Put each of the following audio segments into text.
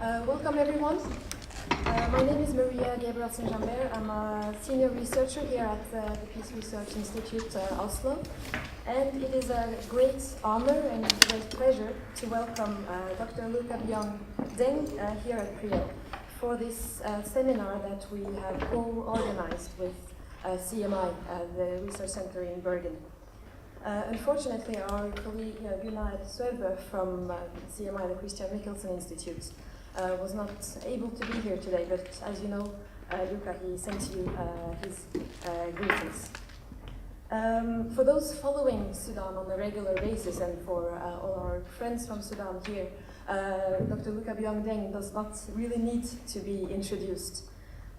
Welcome everyone. My name is Maria Gabrielsen-Jambert. I'm a senior researcher here at the Peace Research Institute, Oslo. And it is a great honor and a great pleasure to welcome Dr. Luka Biong Deng here at CREO for this seminar that we have co-organized with CMI, the research center in Bergen. Unfortunately, our colleague Gunnar Sørbø from CMI, the Christian Michelsen Institute, was not able to be here today, but as you know, Luka, he sent you his greetings. For those following Sudan on a regular basis, and for all our friends from Sudan here, Dr. Luka Biong Deng does not really need to be introduced.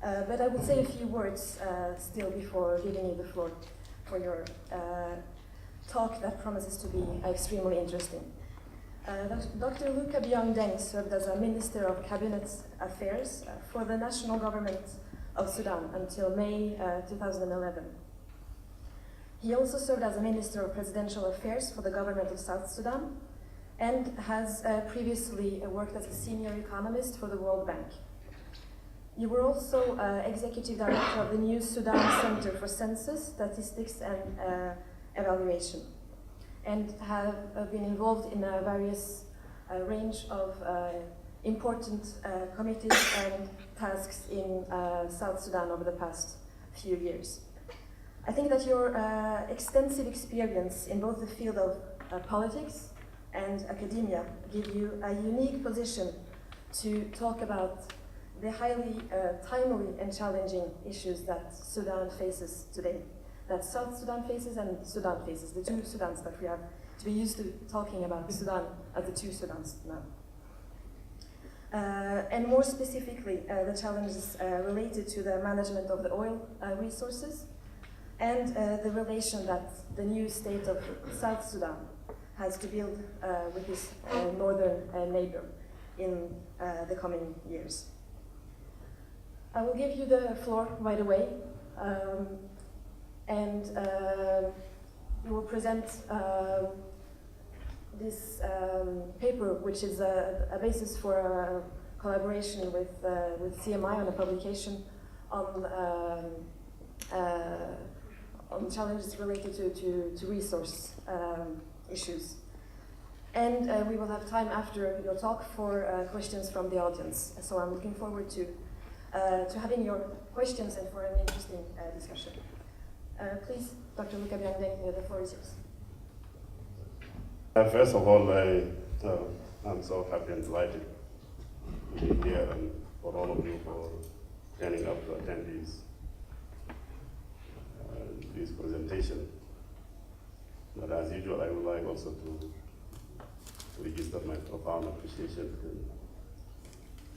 But I will say a few words still before giving you the floor for your talk that promises to be extremely interesting. Dr. Luka Biong Deng served as a Minister of Cabinet Affairs for the National Government of Sudan until May 2011. He also served as a Minister of Presidential Affairs for the Government of South Sudan and has previously worked as a Senior Economist for the World Bank. You were also Executive Director of the new Sudan Center for Census, Statistics and Evaluation, and have been involved in a various range of important committees and tasks in South Sudan over the past few years. I think that your extensive experience in both the field of politics and academia give you a unique position to talk about the highly timely and challenging issues that Sudan faces today, that South Sudan faces and Sudan faces, the two Sudans that we have to be used to talking about Sudan as the two Sudans now. And more specifically, the challenges related to the management of the oil resources and the relation that the new state of South Sudan has to build with its northern neighbor in the coming years. I will give you the floor right away. And you will present this paper, which is a basis for a collaboration with CMI on a publication on challenges related to resource issues. And we will have time after your talk for questions from the audience. So I'm looking forward to having your questions and for an interesting discussion. Please, Dr. Luka Biong Deng, the floor is yours. First of all, I'm so happy and delighted to be here and for all of you for turning up to attend this presentation. But as usual, I would like also to register my profound appreciation to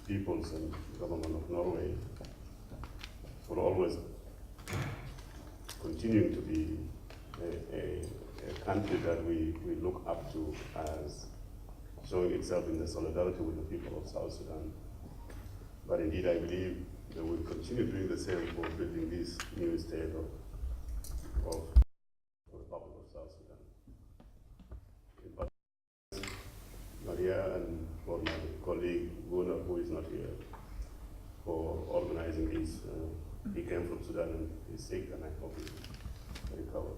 peoples and government of Norway for always continuing to be a country that we look up to as showing itself in the solidarity with the people of South Sudan. But indeed, I believe that we'll continue doing the same for building this new state of the Republic of South Sudan. In particular, Maria and for my colleague Gunnar, who is not here, for organizing this. He came from Sudan and he's sick, and I hope he will recover.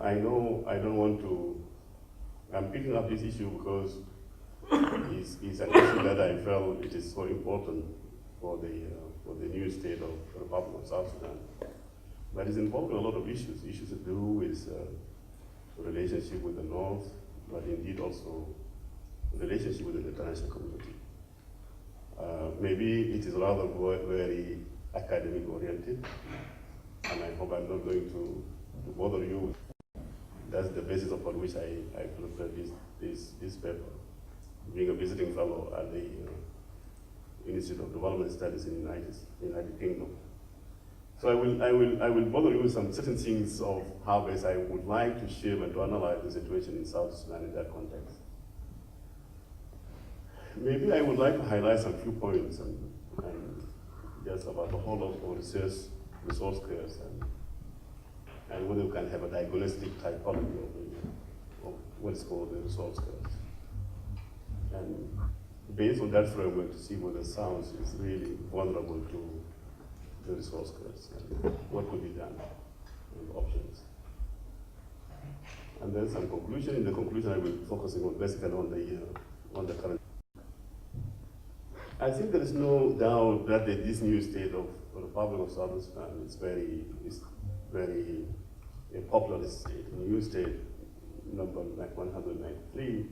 I know I don't want to. I'm picking up this issue because it's an issue that I felt it is so important for the new state of the Republic of South Sudan. But it's involved in a lot of issues to do with the relationship with the North, but indeed also the relationship with the international community. Maybe it is rather very academic oriented, and I hope I'm not going to bother you. That's the basis upon which I prepared this paper, being a visiting fellow at the Institute of Development Studies in the United Kingdom. So I will bother you with some certain things of how best I would like to shape and to analyze the situation in South Sudan in that context. Maybe I would like to highlight some few points and just about the whole of resource curves and whether we can have a diagnostic typology of what's called the resource curves. And based on that framework to see whether South is really vulnerable to the resource curse and what could be done and options. And then some conclusion. In the conclusion, I will be focusing on basically on the current. I think there is no doubt that this new state of the Republic of South Sudan is very a populist state, a new state, number like 193.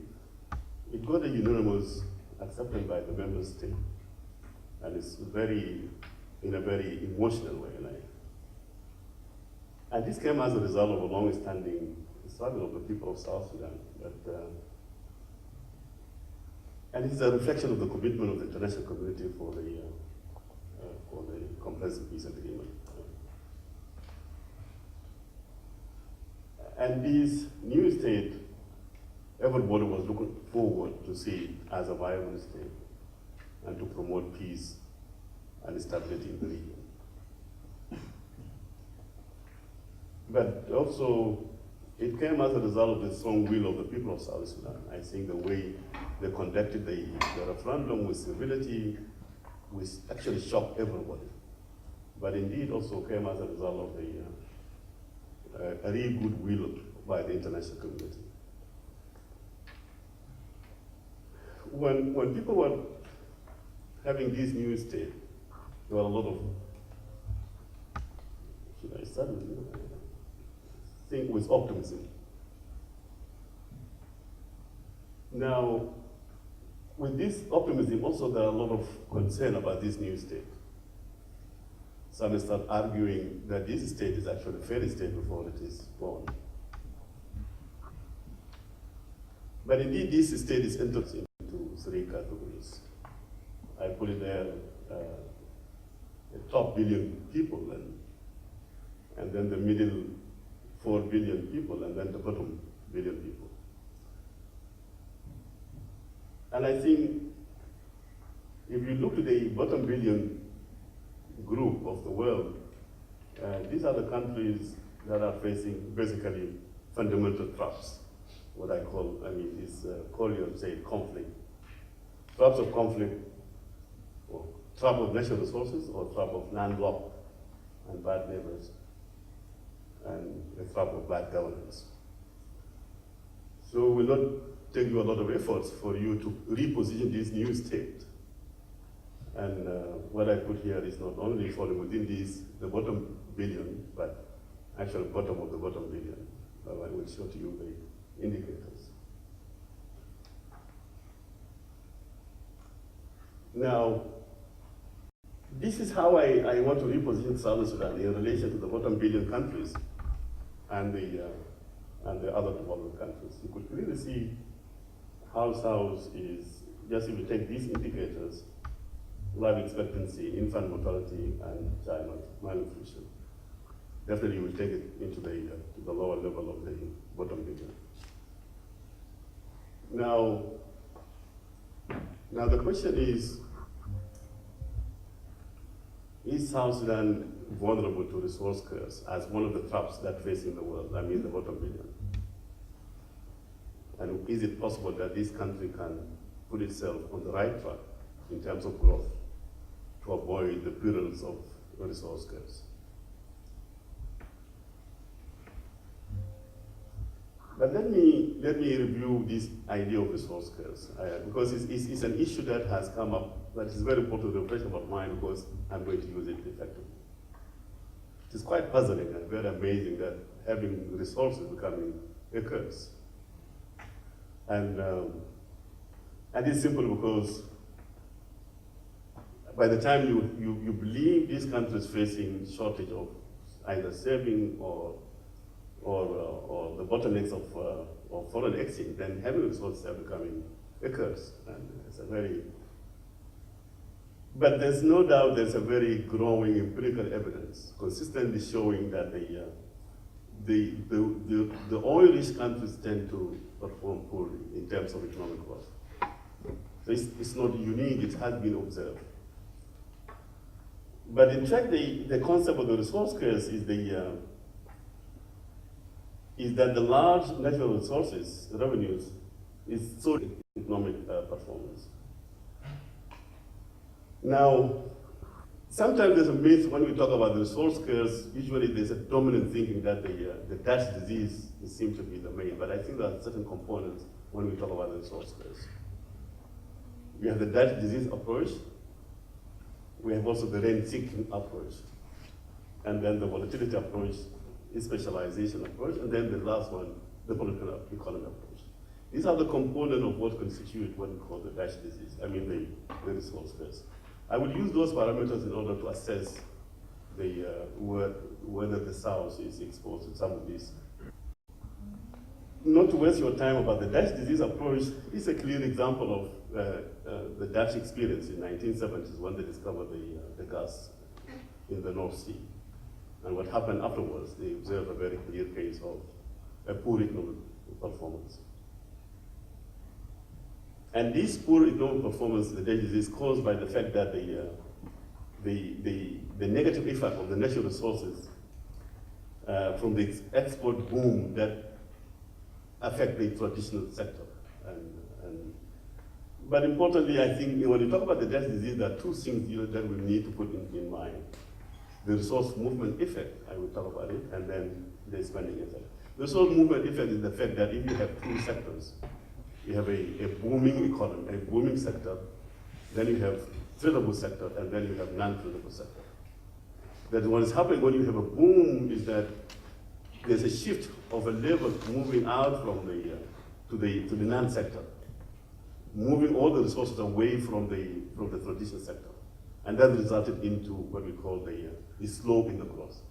It got a unanimous acceptance by the member state, and it's in a very emotional way. And this came as a result of a long-standing struggle of the people of South Sudan. And it's a reflection of the commitment of the international community for the Comprehensive Peace Agreement. And this new state, everybody was looking forward to see it as a viable state and to promote peace and stability in the region. But also, it came as a result of the strong will of the people of South Sudan. I think the way they conducted the referendum with civility, which actually shocked everybody. But indeed also came as a result of a real goodwill by the international community. When people were having this new state, there were a lot of, should I start with you? Think with optimism. Now, with this optimism, also there are a lot of concern about this new state. Some start arguing that this state is actually a failed state before it is born. But indeed, this state is entered into three categories. I put it there, the top billion people, and then the middle 4 billion people, and then the bottom billion people. And I think if you look at the bottom billion group of the world, these are the countries that are facing basically fundamental traps, what I call, this Collier said conflict. Traps of conflict, or trap of natural resources, or trap of landlocked and bad neighbors, and the trap of bad governance. So it will not take you a lot of efforts for you to reposition this new state. And what I put here is not only falling within the bottom billion, but actually bottom of the bottom billion. I will show to you the indicators. Now, this is how I want to reposition South Sudan in relation to the bottom billion countries and the other developed countries. You could clearly see how South is, just if you take these indicators, life expectancy, infant mortality, and child malnutrition. Definitely you will take it into the lower level of the bottom billion. Now the question is South Sudan vulnerable to resource curse as one of the traps that facing the world, the bottom billion? And is it possible that this country can put itself on the right track in terms of growth to avoid the perils of resource curse? But let me review this idea of resource curse, because it's an issue that has come up that is very important to refresh about mine, because I'm going to use it effectively. It is quite puzzling and very amazing that having resources becoming a curse. And it's simple because by the time you believe this country is facing shortage of either saving or the bottlenecks of foreign exchange, then having resources are becoming a curse. And it's but there's no doubt there's a very growing empirical evidence consistently showing that the oil-rich countries tend to perform poorly in terms of economic growth. So it's not unique, it has been observed. But in fact, the concept of the resource curse is that the large natural resources, revenues, is so economic performance. Now, sometimes there's a myth when we talk about the resource curse. Usually there's a dominant thinking that the Dutch disease seems to be the main, but I think there are certain components when we talk about the resource curse. We have the Dutch disease approach. We have also the rent-seeking approach. And then the volatility approach is specialization approach. And then the last one, the political economy approach. These are the components of what constitute what we call the Dutch disease, the resource curse. I would use those parameters in order to assess whether the South is exposed to some of these. Not to waste your time about the Dutch disease approach, is a clear example of the Dutch experience in 1970s when they discovered the gas in the North Sea. And what happened afterwards, they observed a very clear case of a poor economic performance. And this poor economic performance, the Dutch disease, is caused by the fact that the negative effect of the natural resources from the export boom that affect the traditional sector. But importantly, I think when you talk about the Dutch disease, there are two things that we need to put in mind. The resource movement effect, I will talk about it, and then the spending effect. The resource movement effect is the fact that if you have two sectors, you have a booming economy, a booming sector, then you have tradable sector, and then you have non-tradable sector. That what is happening when you have a boom is that there's a shift of a labor moving out from to the non-sector, moving all the resources away from the traditional sector. And that resulted into what we call the slope in the growth.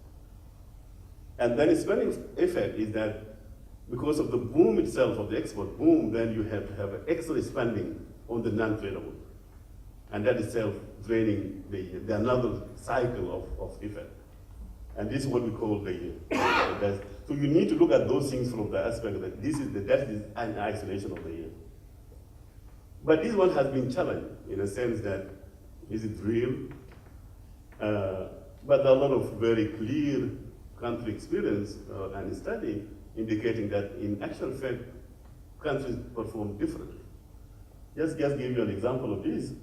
And then the spending effect is that because of the boom itself, of the export boom, then you have to have an extra spending on the non-tradable. And that itself draining the another cycle of effect. And this is what we call the so you need to look at those things from the aspect that this is an isolation of the year. But this one has been challenged in a sense that, is it real? But there are a lot of very clear country experience and study indicating that in actual fact, countries perform differently. Just give you an example of this,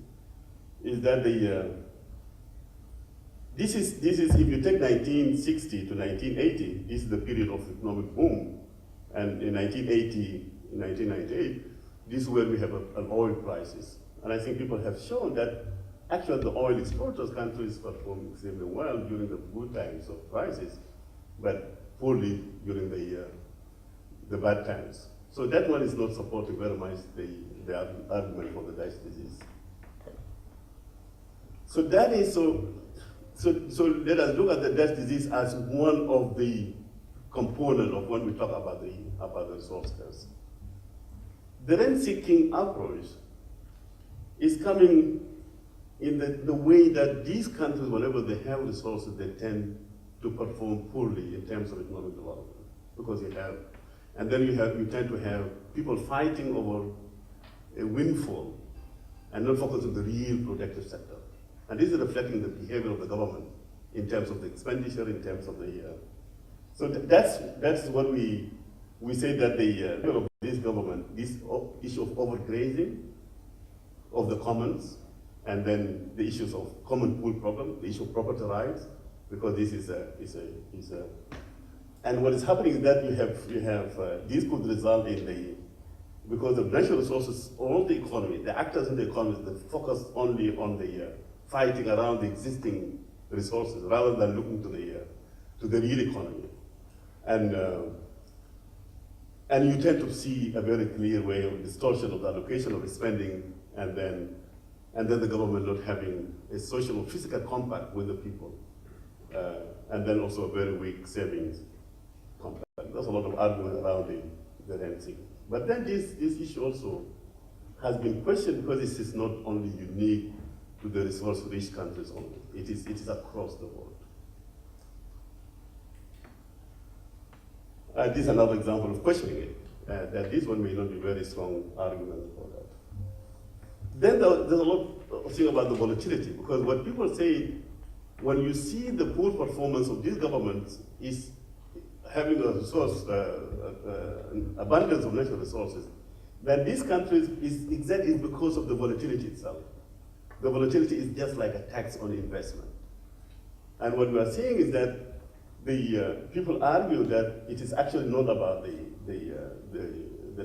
is that this is if you take 1960 to 1980, this is the period of economic boom. And in 1980, in 1998, this is where we have an oil crisis. And I think people have shown that actually the oil exporters countries perform extremely well during the good times of crisis, but poorly during the bad times. So that one is not supporting very much the argument for the Dutch disease. So that is so let us look at the Dutch disease as one of the components of when we talk about the resource curse. The rent-seeking approach is coming in the way that these countries, whenever they have resources, they tend to perform poorly in terms of economic development, because and then you tend to have people fighting over a windfall and not focus on the real productive sector. And this is reflecting the behavior of the government in terms of the expenditure, in terms of so that's what we say that this government, this issue of overgrazing of the commons, and then the issues of common pool problem, the issue of property rights, because this is and what is happening is that you have this could result in because of natural resources, all the economy, the actors in the economy, they focus only on the fighting around the existing resources rather than looking to the real economy, and you tend to see a very clear way of distortion of the allocation of spending, and then the government not having a social or physical compact with the people, and then also a very weak savings compact. There's a lot of argument around the rent-seeking. But then this issue also has been questioned because this is not only unique to the resource-rich countries only. It is across the world. This is another example of questioning it, that this one may not be very strong argument for that. Then there's a lot of thing about the volatility, because what people say, when you see the poor performance of these governments is having a resource, an abundance of natural resources, then these countries is because of the volatility itself. the volatility is just like a tax on investment. And what we are seeing is that the people argue that it is actually not about the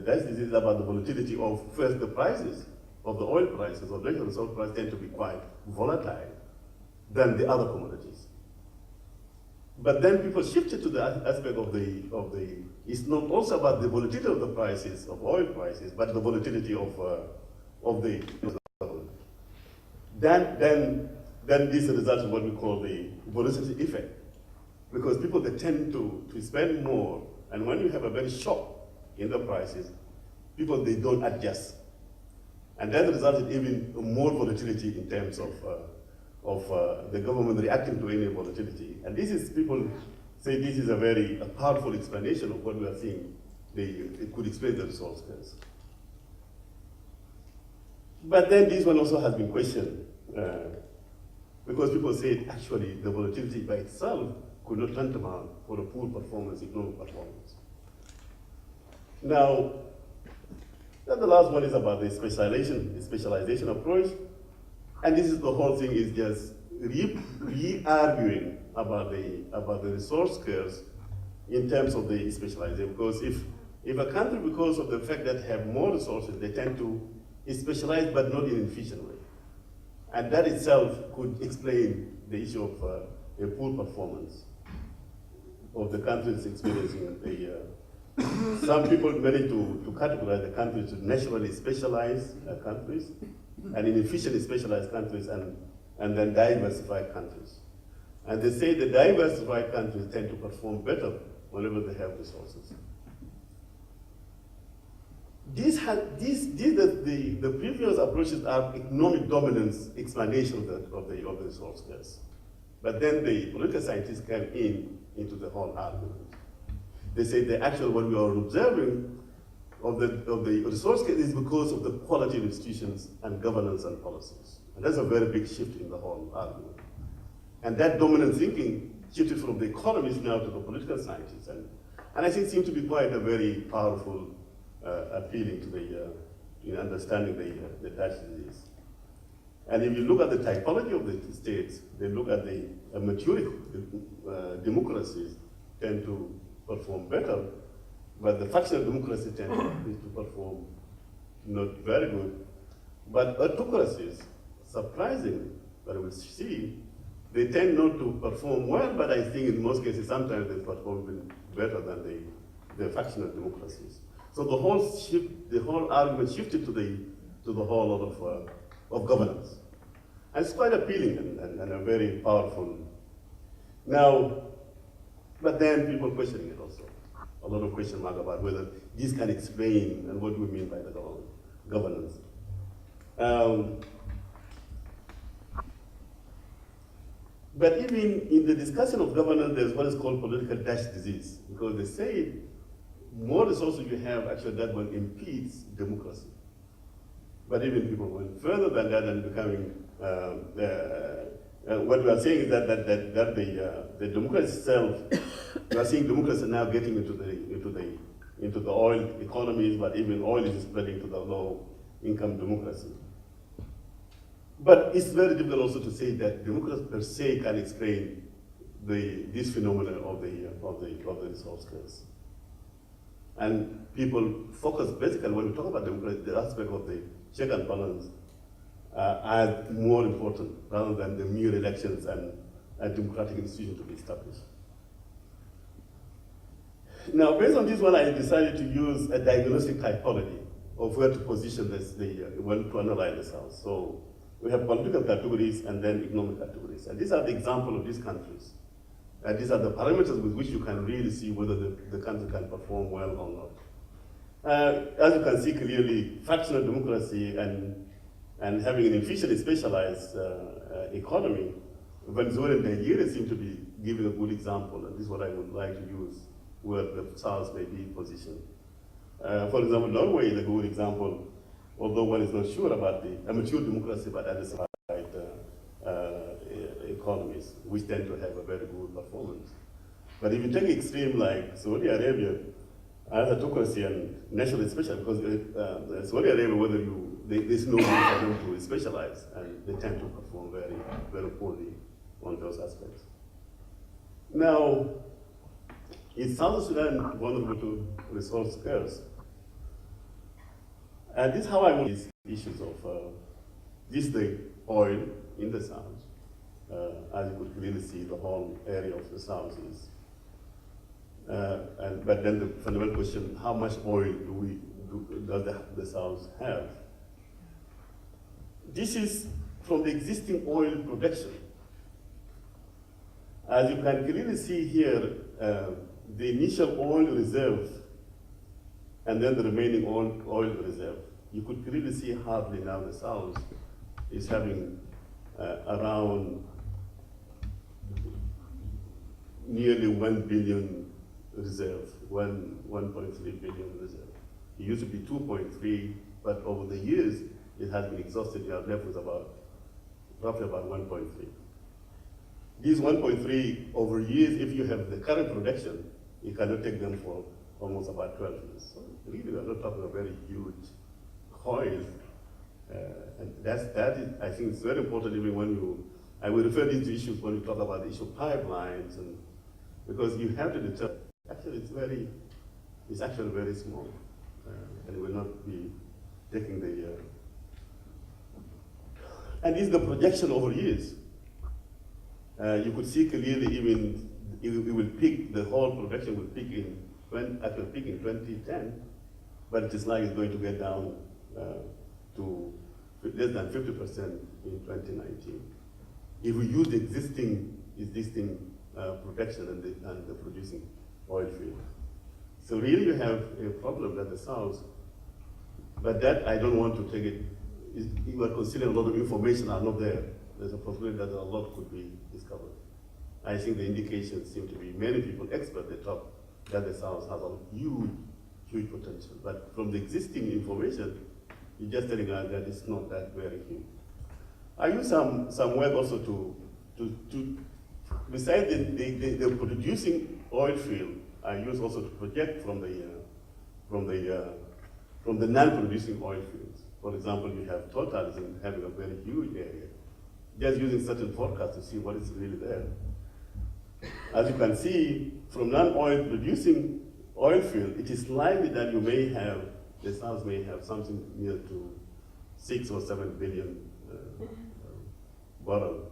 dash disease, it's about the volatility of first the prices of the oil prices or natural resource prices tend to be quite volatile than the other commodities. But then people shifted to the aspect of it's not also about the volatility of the prices, of oil prices, but the volatility of the then this results in what we call the volatility effect. Because people, they tend to spend more, and when you have a very shock in the prices, people, they don't adjust. And that resulted even more volatility in terms of the government reacting to any volatility. And this is, people say this is a powerful explanation of what we are seeing. It could explain the resource curves. But then this one also has been questioned because people say actually the volatility by itself could not tantamount for a poor performance, economic performance. Now, then the last one is about the specialization approach. And this is the whole thing is just re-arguing about the resource curves in terms of the specialization. Because if a country, because of the fact that they have more resources, they tend to specialize but not in an efficient way. And that itself could explain the issue of a poor performance of the countries experiencing some people manage to categorize the countries to naturally specialized countries and inefficiently specialized countries and then diversified countries. And they say the diversified countries tend to perform better whenever they have resources. The previous approaches are economic dominance explanation of the resource curves. But then the political scientists came into the whole argument. They say the actual what we are observing of the resource curve is because of the quality of institutions and governance and policies. And that's a very big shift in the whole argument. And that dominant thinking shifted from the economists now to the political scientists. And I think it seemed to be quite a very powerful appealing to in understanding the Dutch disease. And if you look at the typology of the states, they look at the mature democracies tend to perform better, but the factional democracies tend to perform not very good. But autocracies, surprisingly, but we see, they tend not to perform well, but I think in most cases, sometimes they perform better than the factional democracies. So the whole argument shifted to the whole lot of governance. And it's quite appealing and a very powerful. Now, but then people questioning it also. A lot of question mark about whether this can explain and what do we mean by the governance. But even in the discussion of governance, there's what is called political dash disease, because they say more resources you have, actually that one impedes democracy. But even people went further than that and becoming, what we are saying is that the democracy itself, we are seeing democracy now getting into the oil economies, but even oil is spreading to the low-income democracy. But it's very difficult also to say that democracy per se can explain this phenomenon of the resource curves. And people focus basically when we talk about democracy, the aspect of the check and balance as more important rather than the mere elections and democratic institutions to be established. Now, based on this one, I decided to use a diagnostic typology of where to position when to analyze the South. So we have political categories and then economic categories. And these are the examples of these countries. And these are the parameters with which you can really see whether the country can perform well or not. As you can see clearly, factional democracy and having an efficiently specialized economy, Venezuela and Nigeria seem to be giving a good example, and this is what I would like to use where the South may be positioned. For example, Norway is a good example, although one is not sure about a mature democracy, but at the side economies, which tend to have a very good performance. But if you take extreme like Saudi Arabia, as autocracy and national especially, because Saudi Arabia, whether you there's no need for them to specialize, and they tend to perform very, very poorly on those aspects. Now, is South Sudan vulnerable to resource curse? And this is how I want these issues of this the oil in the south. As you could clearly see, the whole area of the south is. But then the fundamental question: how much oil does the south have? This is from the existing oil production. As you can clearly see here, the initial oil reserve and then the remaining oil reserve. You could clearly see hardly now the south is having around nearly 1 billion reserve, 1.3 billion reserve. It used to be 2.3, but over the years it has been exhausted. You are left with roughly about 1.3. These 1.3 over years, if you have the current production, you cannot take them for almost about 12 years. So really, we are not talking about very huge oil. And that is, I think it's very important even when I will refer these issues when you talk about the issue of pipelines, and because you have to determine, actually it's actually very small, and it will not be taking and it's the projection over years. You could see clearly even it will peak, the whole production will peak in 2010, but it is like it's going to get down to less than 50% in 2019. If we use the existing production and the producing oil field. So really you have a problem at the south, but that I don't want to take it, you are considering a lot of information are not there. There's a possibility that a lot could be discovered. I think the indications seem to be many people, experts, they talk that the south has a huge potential. But from the existing information, you're just telling us that it's not that very huge. I use some work also to besides the producing oil field, I use also to project from the non-producing oil fields. For example, you have Total having a very huge area. Just using certain forecasts to see what is really there. As you can see, from non-oil producing oil field, it is likely that the South may have something near to 6 or 7 billion barrels.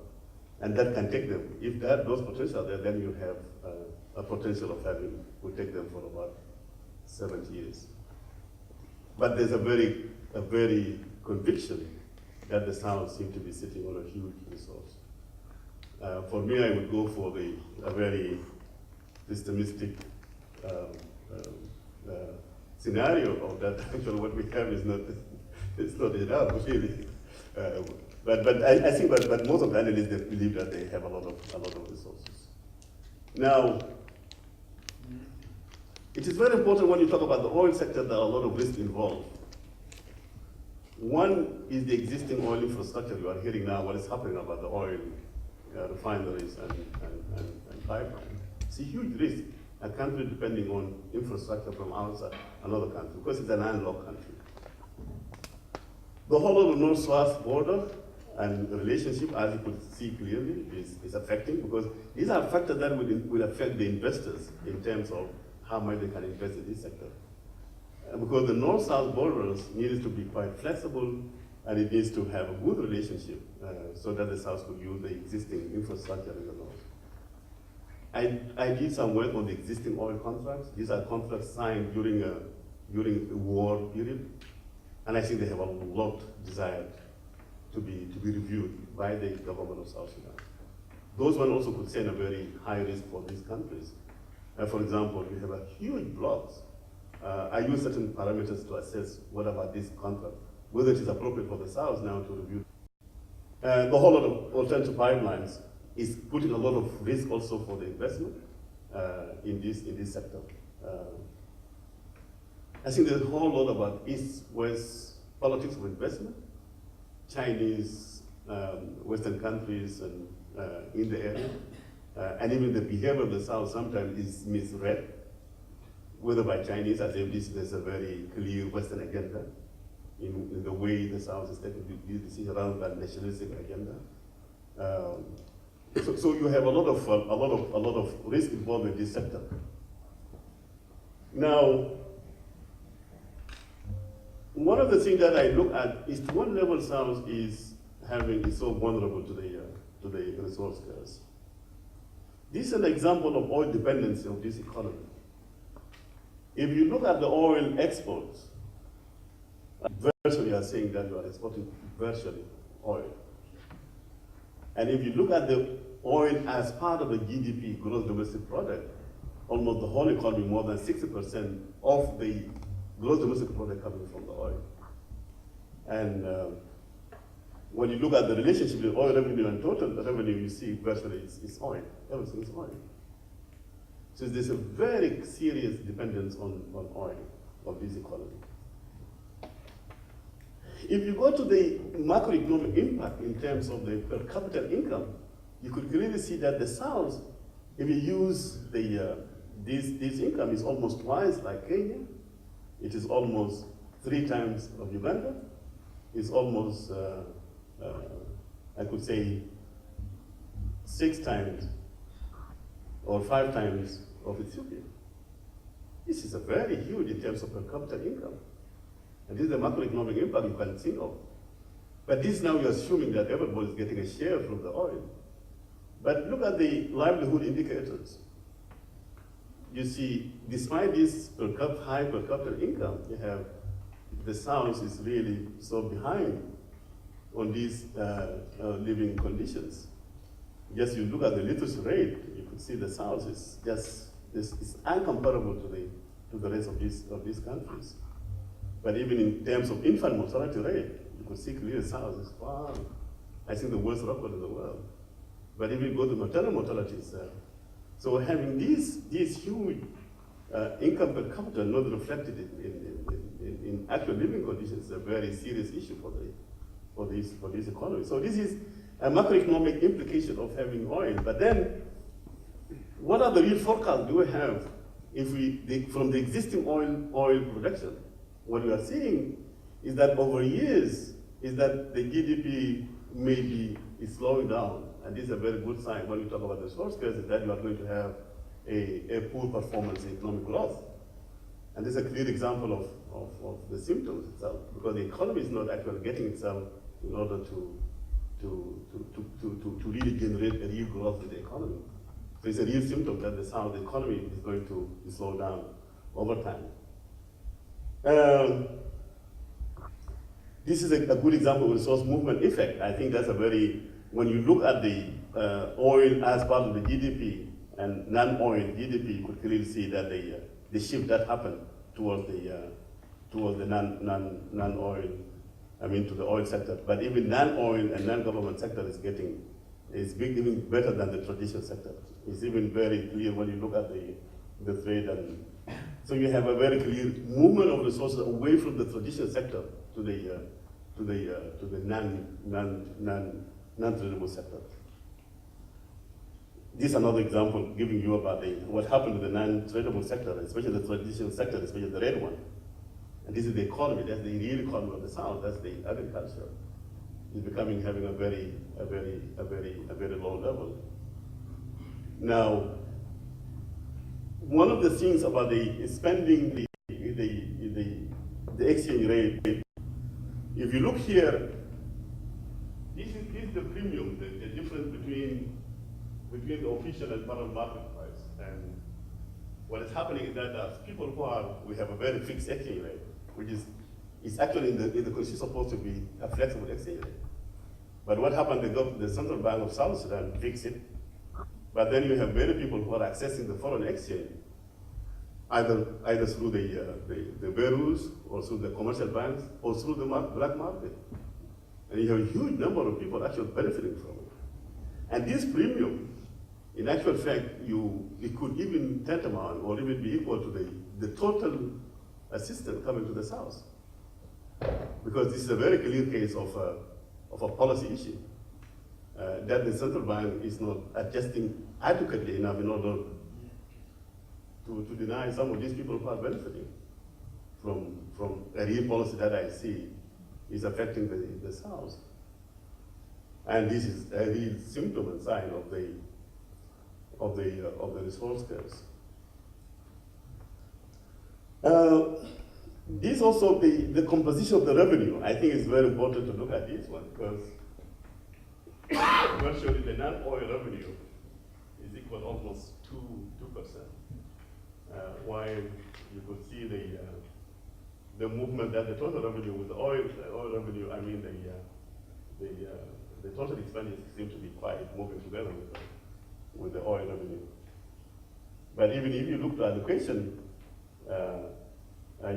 And that can take them. If those potential there, then you have a potential of will take them for about 70 years. But there's a very conviction that the South seem to be sitting on a huge resource. For me, I would go for a very pessimistic scenario of that. Actually, what we have is not enough, really. But I think, but most of the analysts they believe that they have a lot of resources. Now, it is very important when you talk about the oil sector, there are a lot of risks involved. One is the existing oil infrastructure. You are hearing now what is happening about the oil refineries and pipelines. It's a huge risk. A country depending on infrastructure from outside another country, because it's a landlocked country. The whole of the north-south border and the relationship, as you could see clearly, is affecting, because these are factors that will affect the investors in terms of how much they can invest in this sector. Because the north-south borders needs to be quite flexible, and it needs to have a good relationship so that the south could use the existing infrastructure in the north. I did some work on the existing oil contracts. These are contracts signed during a war period, and I think they have a lot desired to be reviewed by the government of South Sudan. Those ones also could send a very high risk for these countries. For example, we have a huge blocks. I use certain parameters to assess what about this contract, whether it is appropriate for the South now to review. The whole lot of alternative pipelines is putting a lot of risk also for the investment in this sector. I think there's a whole lot about East-West politics of investment. Chinese, Western countries and in the area, and even the behavior of the South sometimes is misread, whether by Chinese as if there's a very clear Western agenda, in the way the South is taking these decisions around that nationalistic agenda. So you have a lot of risk involved in this sector. Now, one of the things that I look at is to what level South is so vulnerable to the resource curse. This is an example of oil dependency of this economy. If you look at the oil exports, virtually are saying that you are exporting virtually oil. And if you look at the oil as part of the GDP, gross domestic product, almost the whole economy, more than 60% of the gross domestic product coming from the oil. And when you look at the relationship between oil revenue and total revenue, you see virtually it's oil. Everything is oil. So there's a very serious dependence on oil of this economy. If you go to the macroeconomic impact in terms of the per capita income, you could clearly see that the South, if you use this income, is almost twice like Kenya. It is almost 3 times of Uganda. It's almost, I could say, 6 times or 5 times of Ethiopia. This is a very huge in terms of per capita income. And this is the macroeconomic impact you can think of. But this now you're assuming that everybody is getting a share from the oil. But look at the livelihood indicators. You see, despite this high per capita income, you have the South is really so behind on these living conditions. Just you look at the literacy rate, you could see the South is just is uncomparable to the rest of these countries. But even in terms of infant mortality rate, you could see clearly the South is far, I think, the worst record in the world. But if you go to maternal mortality, so having these huge income per capita not reflected in actual living conditions is a very serious issue for this economy. So this is a macroeconomic implication of having oil. But then, what are the real forecasts do we have from the existing oil production? What we are seeing is that over years, is that the GDP maybe is slowing down. And this is a very good sign when you talk about the resource curse, is that you are going to have a poor performance in economic growth. And this is a clear example of the symptoms itself, because the economy is not actually getting itself in order to really generate a real growth in the economy. So it's a real symptom that the economy is going to slow down over time. This is a good example of resource movement effect. I think that's when you look at the oil as part of the GDP and non-oil GDP, you could clearly see that the shift that happened towards the non-oil, to the oil sector. But even non-oil and non-government sector is even better than the traditional sector. It's even very clear when you look at the trade, and so you have a very clear movement of resources away from the traditional sector to the non-tradable sector. This is another example giving you about what happened to the non-tradable sector, especially the traditional sector, especially the red one. And this is the economy. That's the real economy of the South. That's the agriculture. It's having a very low level. Now, one of the things about the spending, the exchange rate, if you look here, this is the premium, the difference between the official and parallel market price. And what is happening is that people we have a very fixed exchange rate, which is actually in the constitution supposed to be a flexible exchange rate. But what happened, the Central Bank of South Sudan fixed it. But then you have many people who are accessing the foreign exchange, either through the bureaus or through the commercial banks or through the black market. And you have a huge number of people actually benefiting from it. And this premium, in actual fact, it could even tantamount or even be equal to the total assistance coming to the South. Because this is a very clear case of a policy issue. That the central bank is not adjusting adequately enough in order to deny some of these people who are benefiting from a real policy that I see is affecting the South. And this is a real symptom and sign of the resource curves. This also, the composition of the revenue, I think is very important to look at this one, because virtually the non-oil revenue is equal almost 2%. While you could see the movement that the total revenue with the oil revenue, I mean the total expenditure seems to be quite moving together with the oil revenue. But even if you look at the question,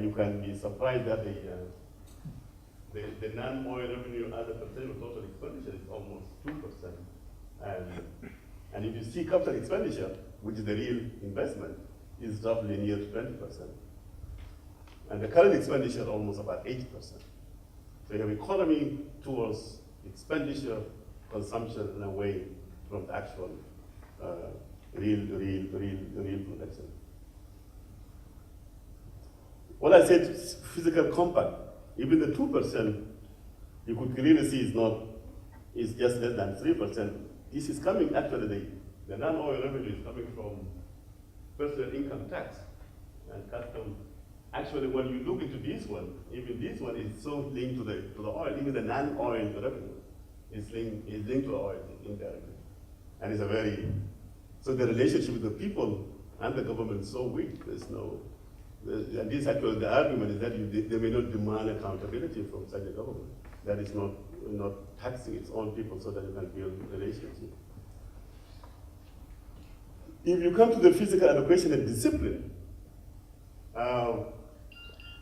you can be surprised that the non-oil revenue as a percentage of total expenditure is almost 2%. And if you see capital expenditure, which is the real investment, is roughly near 20%. And the current expenditure almost about 80%. So you have economy towards expenditure, consumption, and away from the actual real production. What I said, physical compact, even the 2%, you could clearly see is just less than 3%. This is coming, actually, the non-oil revenue is coming from personal income tax and custom. Actually, when you look into this one, even this one is so linked to the oil. Even the non-oil revenue is linked to the oil indirectly. And it's so the relationship with the people and the government is so weak. There's no, and this actually, the argument is that they may not demand accountability from such a government that is not taxing its own people so that you can build relationship. If you come to the physical allocation and discipline,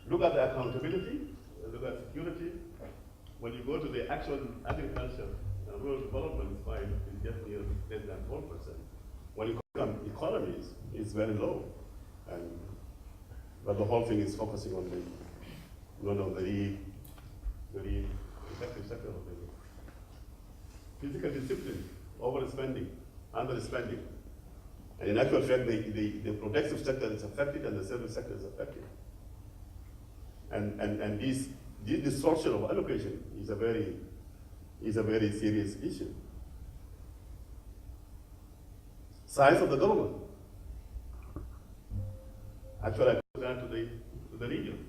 look at the accountability, look at security. When you go to the actual agriculture, rural development is just near less than 4%. When you come economies, it's very low. But the whole thing is focusing on the effective sector of the physical discipline, overspending, underspending. And in actual fact, the productive sector is affected and the service sector is affected. And this distortion of allocation is a very serious issue. Size of the government. Actually, I go down to the region.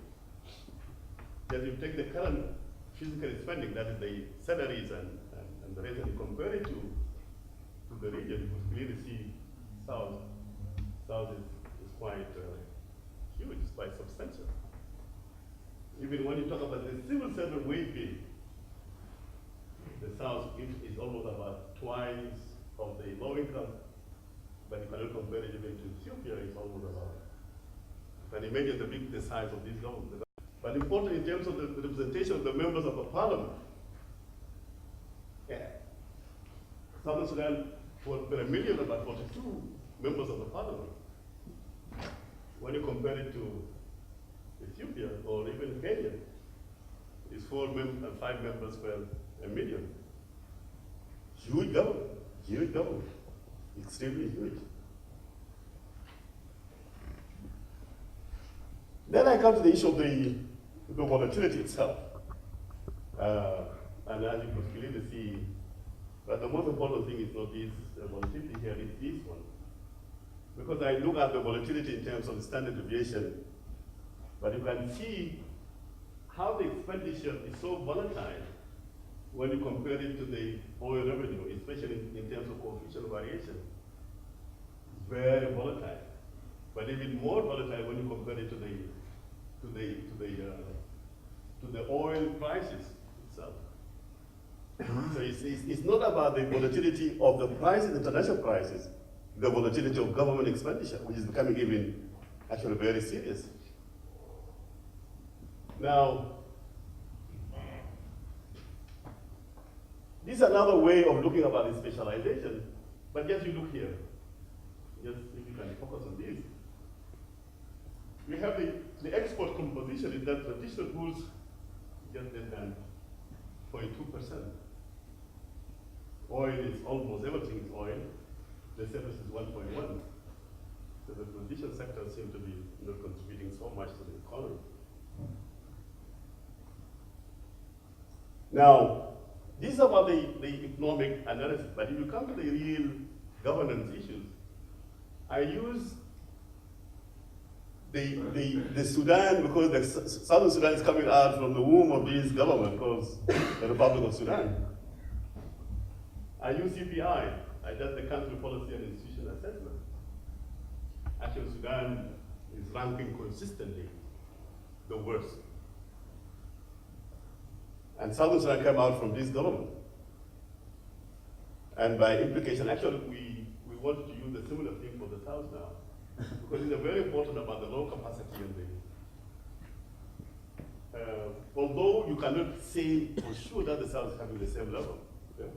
That you take the current physical spending, that is the salaries and the rest, and you compare it to the region, you can clearly see South is quite huge, it's quite substantial. Even when you talk about the civil servant wage bill, the South is almost about twice of the low income, but you cannot compare it even to Ethiopia, it's almost about. You can imagine the size of this government. But important in terms of the representation of the members of the parliament. Yeah. Southern Sudan, for a million, about 42 members of the parliament. When you compare it to Ethiopia or even Kenya, it's 5 members per a million. Huge government, extremely huge. Then I come to the issue of the volatility itself. And as you could clearly see, but the most important thing is not this volatility here, it's this one. Because I look at the volatility in terms of the standard deviation, but you can see how the expenditure is so volatile when you compare it to the oil revenue, especially in terms of coefficient of variation. It's very volatile. But even more volatile when you compare it to the oil prices itself. So it's not about the volatility of the prices, international prices, the volatility of government expenditure, which is becoming even actually very serious. Now, this is another way of looking about the specialization, but just you look here. Just if you can focus on this. We have the export composition is that traditional goods just less than 0.2%. Oil is almost everything is oil. The service is 1.1. So the traditional sector seems to be not contributing so much to the economy. Now, this is about the economic analysis, but if you come to the real governance issues, I use the Sudan, because the Southern Sudan is coming out from the womb of this government called the Republic of Sudan. I use CPI, I did the Country Policy and Institutional Assessment. Actually, Sudan is ranking consistently the worst. And Southern Sudan came out from this government. And by implication, actually, we wanted to use a similar thing for the South now, because it's very important about the low capacity and the, although you cannot say for sure that the South is having the same level. Okay?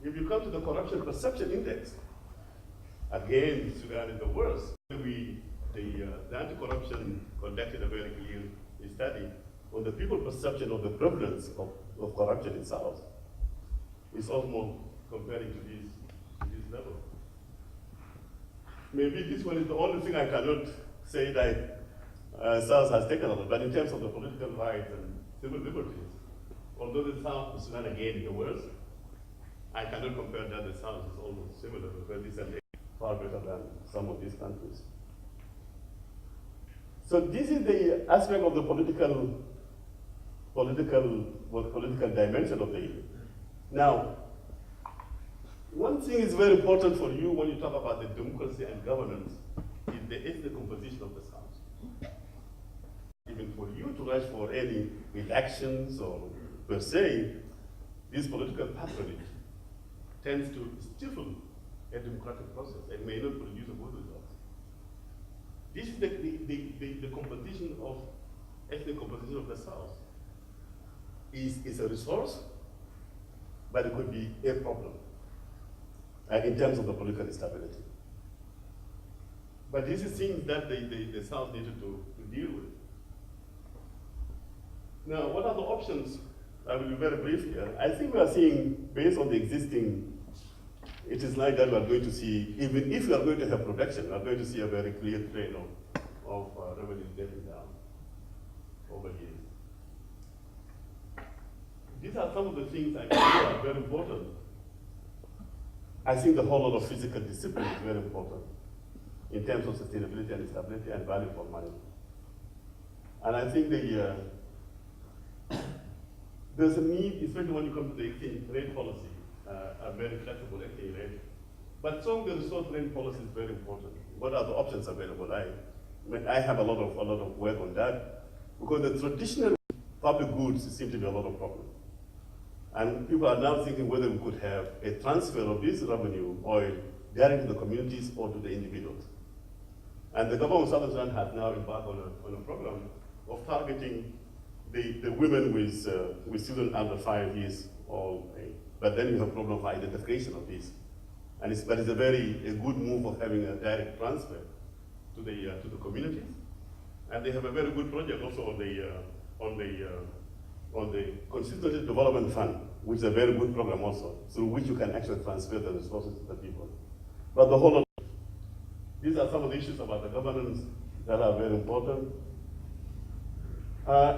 If you come to the Corruption Perception Index, again, Sudan is the worst. The anti-corruption conducted a very clear study on the people's perception of the prevalence of corruption in South. It's almost comparing to this level. Maybe this one is the only thing I cannot say that South has taken on, but in terms of the political rights and civil liberties, although the South of Sudan again is the worst, I cannot compare that. The South is almost similar because it's far better than some of these countries. So this is the aspect of the political dimension of the issue. Now, one thing is very important for you when you talk about the democracy and governance is the ethnic composition of the South. Even for you to rush for any elections or per se, this political patronage tends to stifle a democratic process and may not produce a good result. This is the composition of, ethnic composition of the South. Is a resource, but it could be a problem in terms of the political stability. But these are things that the South needed to deal with. Now, what are the options? I will be very brief here. I think we are seeing, based on the existing, it is like that we are going to see, even if we are going to have production, we are going to see a very clear trend of revenue getting down over years. These are some of the things I think are very important. I think the whole lot of physical discipline is very important in terms of sustainability and stability and value for money. And I think there's a need, especially when you come to the exchange rate policy, a very flexible exchange rate. But some of the resource rate policy is very important. What are the options available? I have a lot of work on that, because the traditional public goods seem to be a lot of problems. And people are now thinking whether we could have a transfer of this revenue oil directly to the communities or to the individuals. And the government of South Sudan has now embarked on a program of targeting the women with children under 5 years old. But then you have a problem of identification of this. But it's a good move of having a direct transfer to the communities. And they have a very good project also on the Constitutional Development Fund, which is a very good program also, through which you can actually transfer the resources to the people. But the whole of these are some of the issues about the governance that are very important.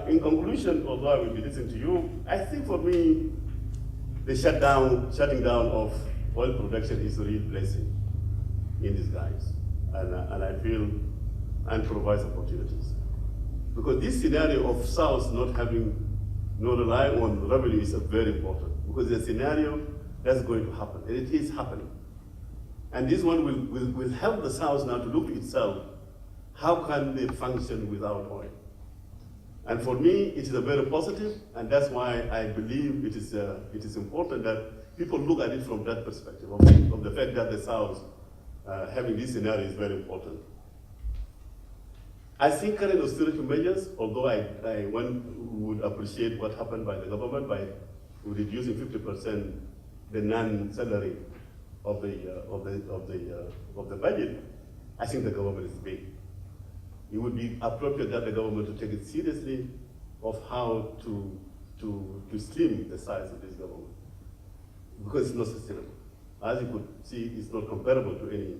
In conclusion, although I will be listening to you, I think for me, the shutting down of oil production is a real blessing in disguise. And I feel and provides opportunities. Because this scenario of South not relying on revenue is very important, because the scenario that's going to happen, and it is happening. And this one will help the South now to look to itself, how can they function without oil? And for me, it is a very positive, and that's why I believe it is important that people look at it from that perspective, of the fact that the South having this scenario is very important. I think current austerity measures, although one would appreciate what happened by the government by reducing 50% the non-salary of the budget, I think the government is big. It would be appropriate that the government to take it seriously of how to slim the size of this government, because it's not sustainable. As you could see, it's not comparable to any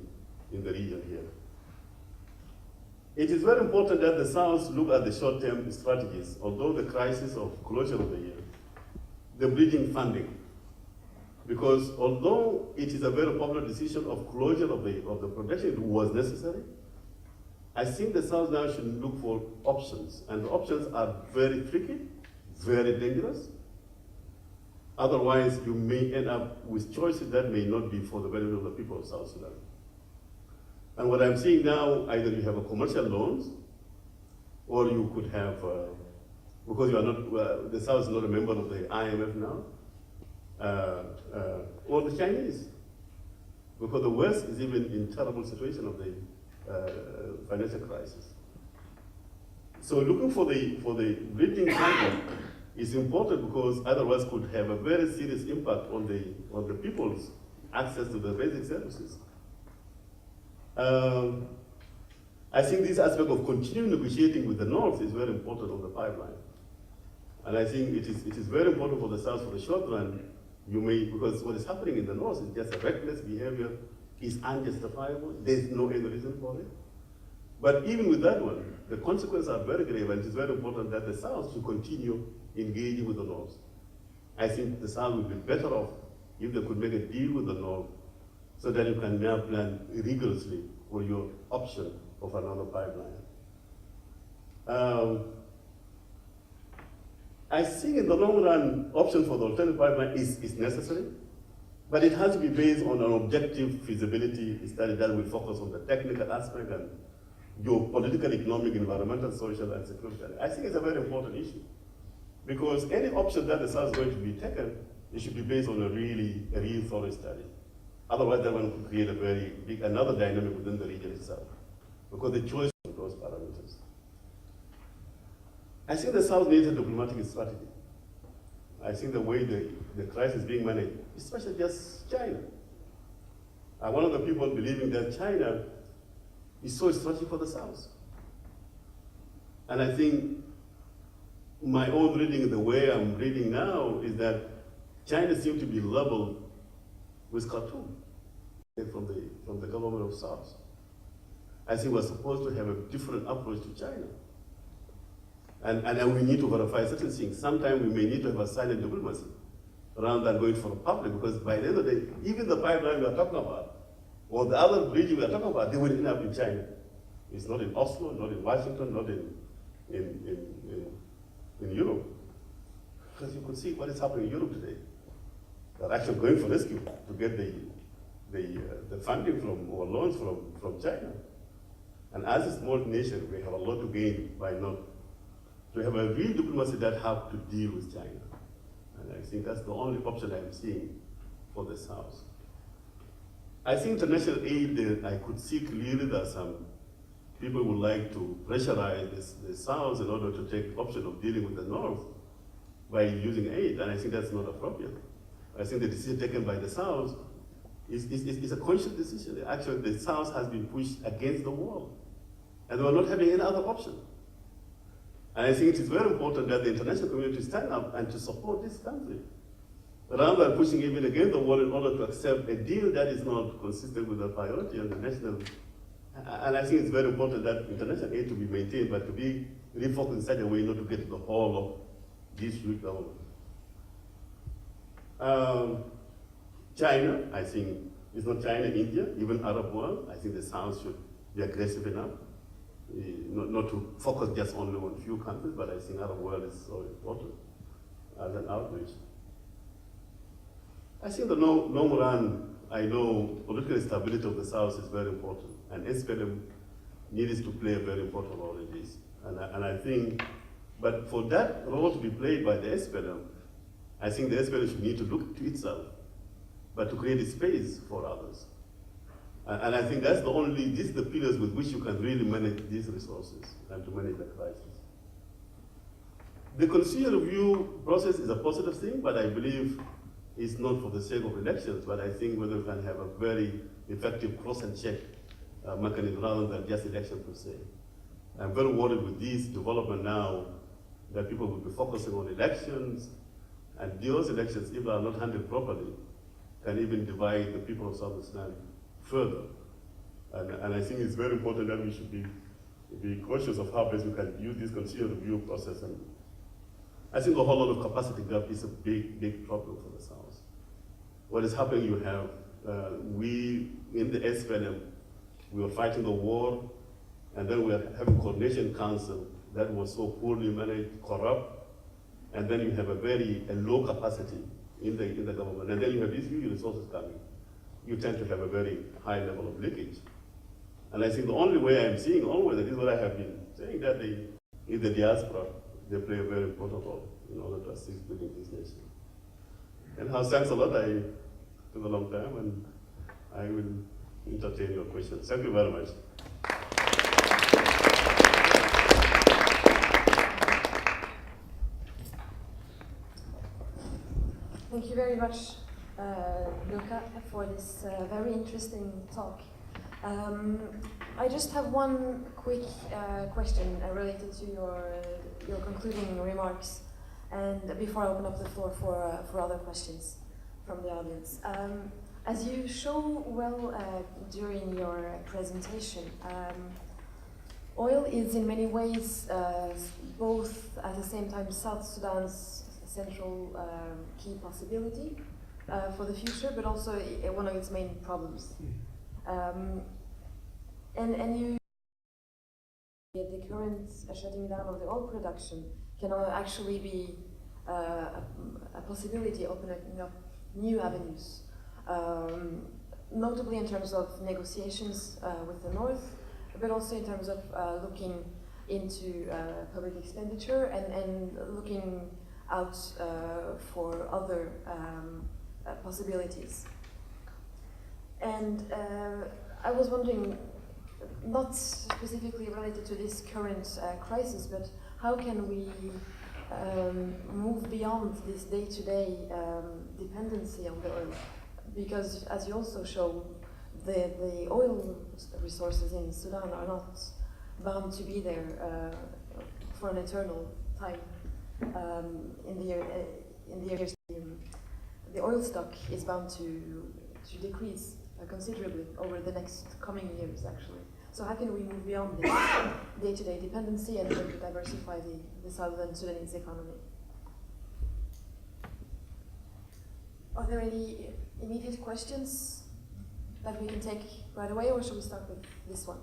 in the region here. It is very important that the South look at the short-term strategies, although the crisis of closure of the year the bridging funding. Because although it is a very popular decision of closure of the production, it was necessary, I think the South now should look for options. And the options are very tricky, very dangerous. Otherwise, you may end up with choices that may not be for the benefit of the people of South Sudan. And what I'm seeing now, either you have a commercial loans, or you could have, because you are not, the South is not a member of the IMF now, or the Chinese, because the West is even in terrible situation of the financial crisis. So looking for the bridging funding is important, because otherwise could have a very serious impact on the people's access to the basic services. I think this aspect of continuing negotiating with the North is very important on the pipeline. And I think it is very important for the South for the short run. Because what is happening in the North is just a reckless behavior, is unjustifiable, there's no any reason for it. But even with that one, the consequences are very grave, and it is very important that the South should continue engaging with the North. I think the South would be better off if they could make a deal with the North, so that you can now plan rigorously for your option of another pipeline. I think in the long run, option for the alternative pipeline is necessary, but it has to be based on an objective feasibility study that will focus on the technical aspect and geopolitical, economic, environmental, social, and security. I think it's a very important issue, because any option that the South is going to be taken, it should be based on a real thorough study. Otherwise, that one could create a very big, another dynamic within the region itself, because the choice of those parameters. I think the South needs a diplomatic strategy. I think the way the crisis is being managed, especially just China. I'm one of the people believing that China is so strategic for the South. And I think my own reading, the way I'm reading now, is that China seems to be leveled with Khartoum from the Government of South. I think we're supposed to have a different approach to China. And we need to verify certain things. Sometimes we may need to have a silent diplomacy rather than going for a public, because by the end of the day, even the pipeline we are talking about, or the other bridge we are talking about, they will end up in China. It's not in Oslo, not in Washington, not in Europe. Because you could see what is happening in Europe today. They're actually going for rescue to get the funding from, or loans from China. And as a small nation, we have a lot to gain by not to have a real diplomacy that have to deal with China. And I think that's the only option I'm seeing for the South. I think international aid, I could see clearly that some people would like to pressurize the South in order to take the option of dealing with the North by using aid, and I think that's not appropriate. I think the decision taken by the South is a conscious decision. Actually, the South has been pushed against the wall, and they were not having any other option. And I think it is very important that the international community stand up and to support this country, rather than pushing even against the wall in order to accept a deal that is not consistent with the priority and the national. And I think it's very important that international aid to be maintained, but to be refocused in such a way not to get the whole of this huge government. China, I think, it's not China, India, even Arab world. I think the South should be aggressive enough. Not to focus just only on a few countries, but I think Arab world is so important as an outreach. I think the long run, I know political stability of the South is very important, and SPLM needs to play a very important role in this. And I think, but for that role to be played by the SPLM, I think the SPLM should need to look to itself, but to create a space for others. And I think that's these are the pillars with which you can really manage these resources and to manage the crisis. The constitutional review process is a positive thing, but I believe it's not for the sake of elections, but I think whether we can have a very effective cross and check mechanism rather than just election per se. I'm very worried with this development now that people will be focusing on elections, and those elections, if they are not handled properly, can even divide the people of South Sudan further. And I think it's very important that we should be cautious of how best we can use this constitutional review process I think a whole lot of capacity gap is a big, big problem for the South. What is happening, you have, we, in the SPLM, we were fighting the war, and then we are having coordination council that was so poorly managed, corrupt, and then you have a low capacity in the government, and then you have these huge resources coming. You tend to have a very high level of leakage. And I think the only way I'm seeing always, and this is what I have been saying, that in the diaspora, they play a very important role in order to assist building this nation. And thanks a lot. I took a long time, and I will entertain your questions. Thank you very much. Thank you very much, Luka, for this very interesting talk. I just have one quick question related to your concluding remarks, and before I open up the floor for other questions from the audience. As you show well during your presentation, oil is in many ways both at the same time South Sudan's central key possibility for the future, but also one of its main problems. And you, the current shutting down of the oil production can actually be a possibility opening up new avenues, notably in terms of negotiations with the North, but also in terms of looking into public expenditure and looking out for other possibilities. And I was wondering, not specifically related to this current crisis, but how can we move beyond this day-to-day dependency on the oil? Because as you also show, the oil resources in Sudan are not bound to be there for an eternal time. In the years, the oil stock is bound to decrease considerably over the next coming years, actually. So how can we move beyond this day-to-day dependency and to diversify the Southern Sudanese economy? Are there any immediate questions that we can take right away, or should we start with this one?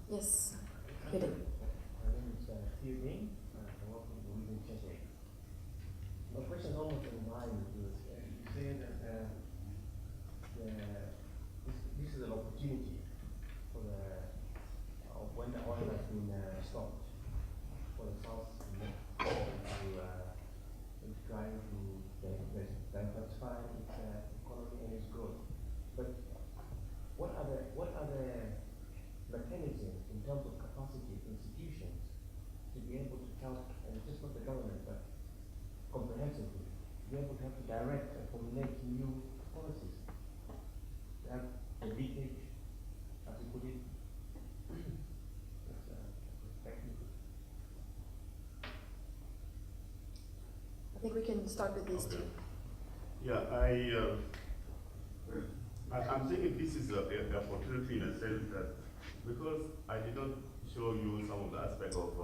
Yes, good. My name is Averting. I work with Sussex. My question is almost in line with this. You say that this is an opportunity for when the oil has been stopped for the South to try to diversify its economy and its growth. But what are the mechanisms in terms of capacity of institutions to be able to help, and just not the government, but comprehensively, be able to help to direct and formulate new policies? To have a leakage, as you put it. I think we can start with these two. Yeah, I'm thinking this is an opportunity in a sense that, because I did not show you some of the aspects of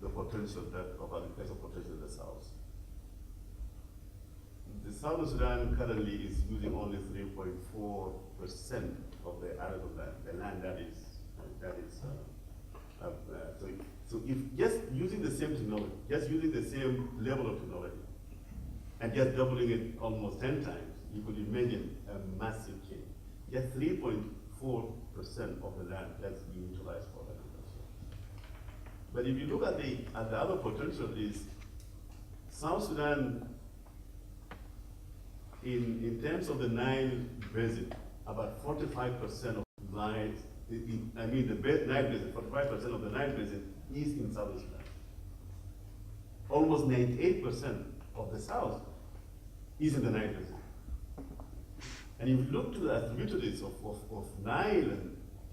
the potential of agricultural potential in the South. The South of Sudan currently is using only 3.4% of the arable land, the land that is so if just using the same technology, just using the same level of technology, and just doubling it almost 10 times, you could imagine a massive change. Just 3.4% of the land that's being utilized for agriculture. But if you look at the other potential is South Sudan, in terms of the Nile Basin, about 45% of Nile, the Nile Basin, 45% of the Nile Basin is in Southern Sudan. Almost 98% of the South is in the Nile Basin. And if you look to the attributes of Nile,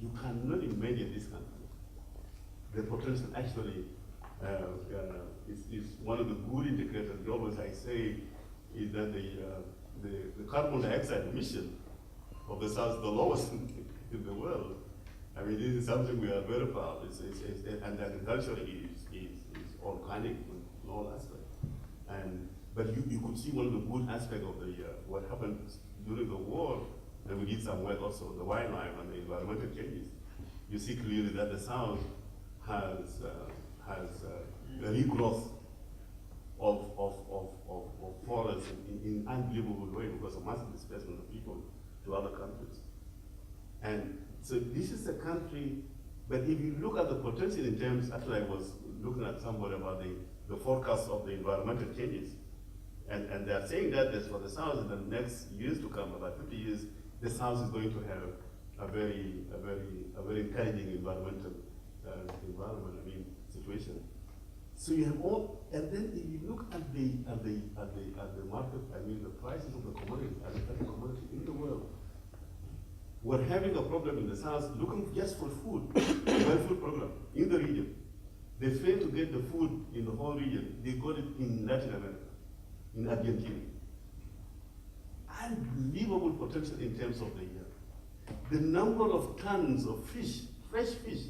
you cannot imagine this country. The potential actually is one of the good indicators. Always I say is that the carbon dioxide emission of the South is the lowest in the world. I mean, this is something we are very proud of, and agriculture is organic in all aspects. But you could see one of the good aspects of the what happened during the war, and we did some work also, the wildlife and the environmental changes. You see clearly that the South has a regrowth of forests in unbelievable way because of massive displacement of people to other countries. And so this is a country, but if you look at the potential in terms, actually I was looking at somebody about the forecast of the environmental changes. And they are saying that for the South in the next years to come, about 50 years, the South is going to have a very encouraging environmental situation. So you have all, and then if you look at the market, the prices of the commodities, agricultural commodities in the world, we're having a problem in the South looking just for food, World Food Program in the region. They failed to get the food in the whole region. They got it in Latin America, in Argentina. Unbelievable potential in terms of the number of tons of fish, fresh fish,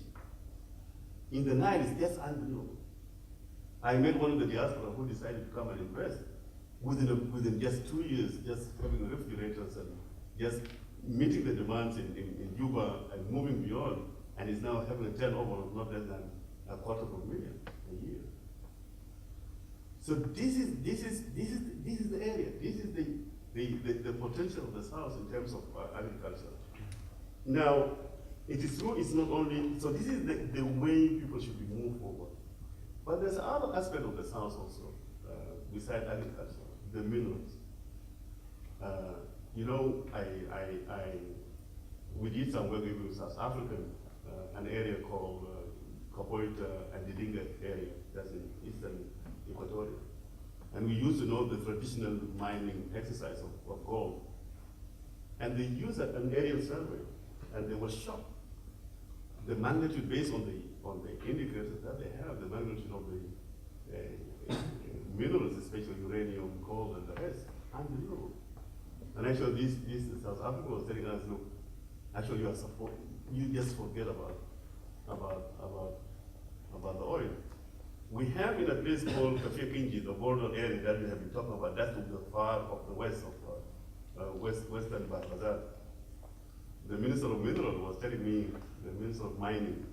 in the Nile is just unbelievable. I met one of the diaspora who decided to come and invest within just 2 years, just having refrigerators and just meeting the demands in Juba and moving beyond, and is now having a turnover of not less than $250,000 a year. So this is the area. This is the potential of the South in terms of agriculture. Now, it is true. It's not only so. This is the way people should be moved forward. But there's another aspect of the South also, besides agriculture, the minerals. We did some work with South African, an area called Kapoita and Didinga area, that's in eastern Equatoria. And we used to know the traditional mining exercise of gold. And they used an aerial survey, and they were shocked. The magnitude based on the indicators that they have, the magnitude of the minerals, especially uranium, gold, and the rest, unbelievable. And actually, this South Africa was telling us, look, actually you just forget about the oil. We have in a place called Kafia-Kinji, the border area that we have been talking about, that's to the far of the west of western Bahr-Ghazal. The Minister of Mineral was telling me, the Minister of Mining,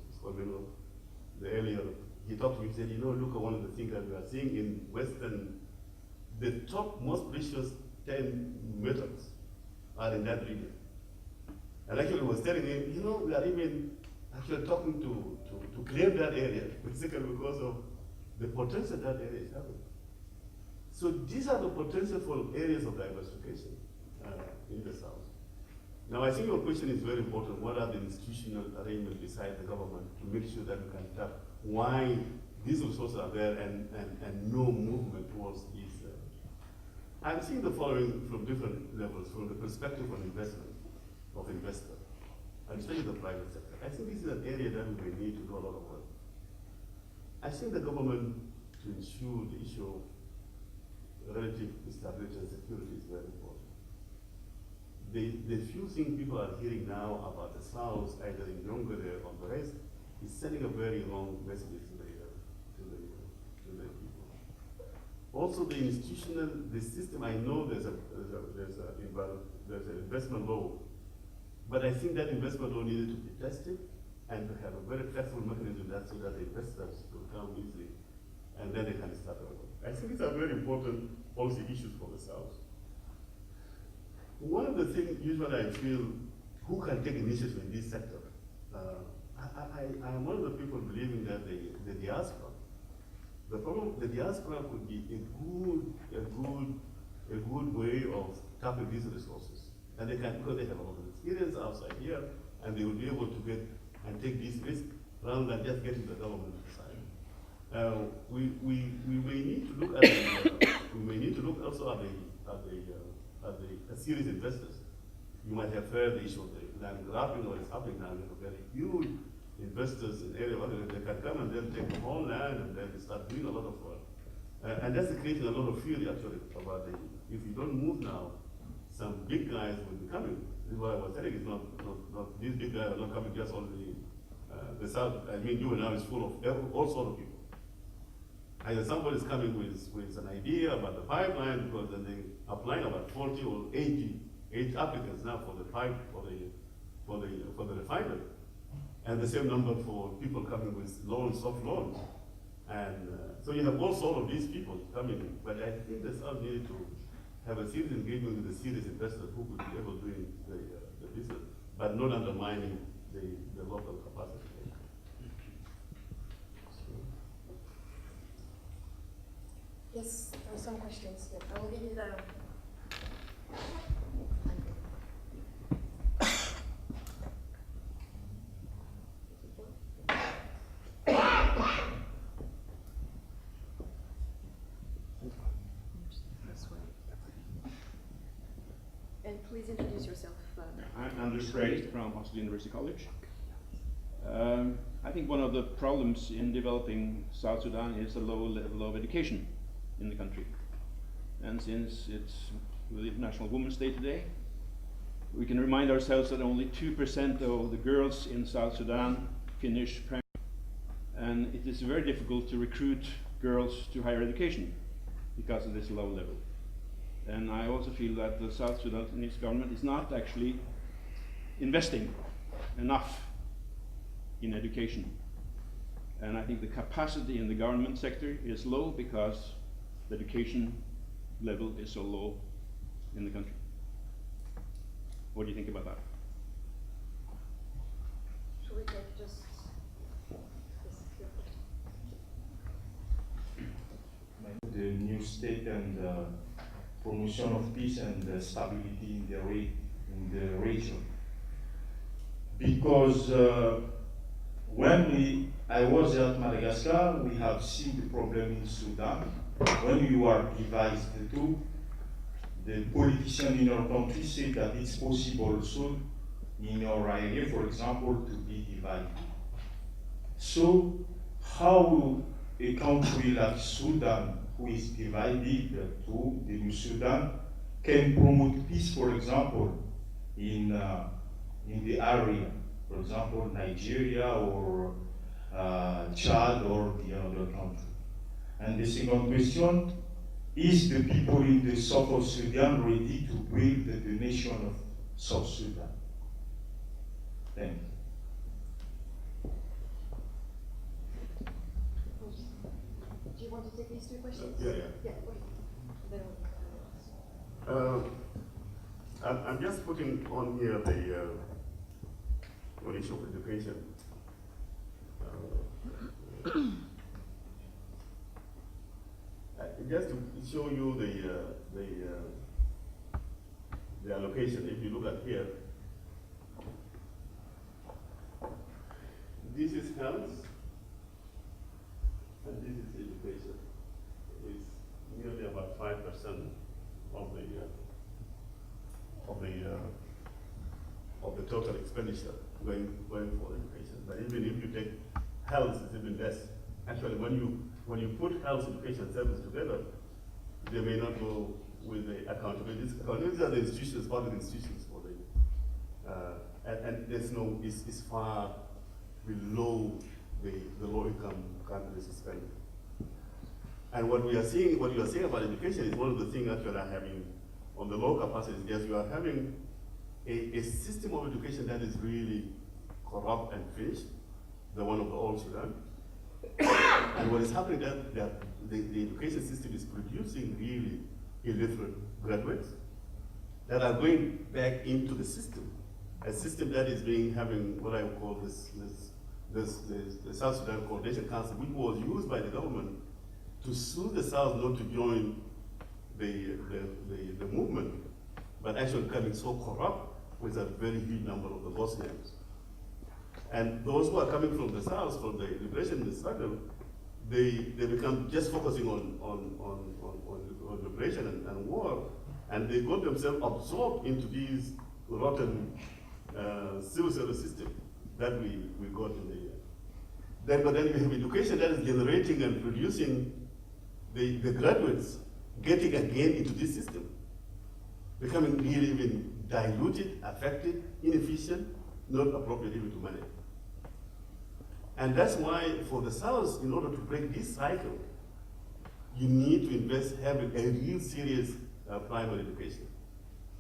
it's called Mineral, the earlier, he talked to me, he said, look at one of the things that we are seeing in western, the top most precious 10 metals are in that region. And actually was telling him, we are even actually talking to claim that area, basically because of the potential that area is having. So these are the potential for areas of diversification in the South. Now I think your question is very important. What are the institutional arrangements beside the government to make sure that we can tap why these resources are there and no movement towards these? I'm seeing the following from different levels, from the perspective of investment, of investor, and especially the private sector. I think this is an area that we may need to do a lot of work. I think the government, to ensure the issue of relative stability and security is very important. The few things people are hearing now about the South, either in Yongere or the rest, is sending a very wrong message to the people. Also, the institutional, the system. I know there's an investment law, but I think that investment law needed to be tested and to have a very flexible mechanism so that the investors will come easily, and then they can start over. I think these are very important policy issues for the South. One of the things usually I feel, who can take initiative in this sector? I am one of the people believing that the diaspora. The problem, the diaspora could be a good way of tapping these resources, and they can, because they have a lot of experience outside here, and they will be able to get and take this risk rather than just getting the government side. We may need to look at we may need to look also at the serious investors. You might have heard the issue of the land grabbing or it's happening now. You have very huge investors in area where they can come and then take the whole land and then start doing a lot of work. And that's creating a lot of fear actually about if you don't move now, some big guys will be coming. This is what I was telling you, it's not these big guys are not coming just only the South. I mean, you now is full of all sorts of people. Either somebody is coming with an idea about the pipeline, because then they applying about 40 or 80 applicants now for the pipe for the refinery, and the same number for people coming with loans, soft loans, and so you have all sort of these people coming. But I think the South needed to have a serious engagement with the serious investors who could be able to do the business, but not undermining the local capacity. Yes, there are some questions. Yeah, I will give you the. And please introduce yourself. I'm Anders Frey from Oslo University College. I think one of the problems in developing South Sudan is the low level of education in the country. And since it's the International Women's Day today, we can remind ourselves that only 2% of the girls in South Sudan finish primary, and it is very difficult to recruit girls to higher education because of this low level. And I also feel that the South Sudanese government is not actually investing enough in education. And I think the capacity in the government sector is low because the education level is so low in the country. What do you think about that? Should we take just this here? The new state and promotion of peace and stability in the region. Because when I was at Madagascar, we have seen the problem in Sudan. When you are divided two, the politicians in our country say that it's possible also in our area, for example, to be divided. So how a country like Sudan, who is divided to the new Sudan, can promote peace, for example, in the area, for example, Nigeria or Chad or the other country. And the second question, is the people in the south of Sudan ready to build the nation of South Sudan? Thank you. Do you want to take these two questions? Yeah. Yeah, wait. I'm just putting on here the issue of education. Just to show you the allocation, if you look at here, this is health, and this is education. It's nearly about 5% of the total expenditure going for education. But even if you take health, it's even less. Actually, when you put health, education, service together, they may not go with the accountability. These are the institutions, public institutions for and there's no, it's far below the low-income countries spending. And what you are saying about education is one of the things that you are having on the low capacity. Yes, you are having a system of education that is really corrupt and finished, the one of the old Sudan. And what is happening that the education system is producing really illiterate graduates that are going back into the system, a system that is having what I would call the South Sudan Coordination Council, which was used by the government to sue the South not to join the movement, but actually becoming so corrupt with a very huge number of the Bosnians. And those who are coming from the South, from the liberation struggle, they become just focusing on liberation and war, and they got themselves absorbed into these rotten civil service system that we got in the year. But then you have education that is generating and producing the graduates getting again into this system, becoming really even diluted, affected, inefficient, not appropriate even to manage. And that's why for the South, in order to break this cycle you need to invest heavily in a real serious primary education.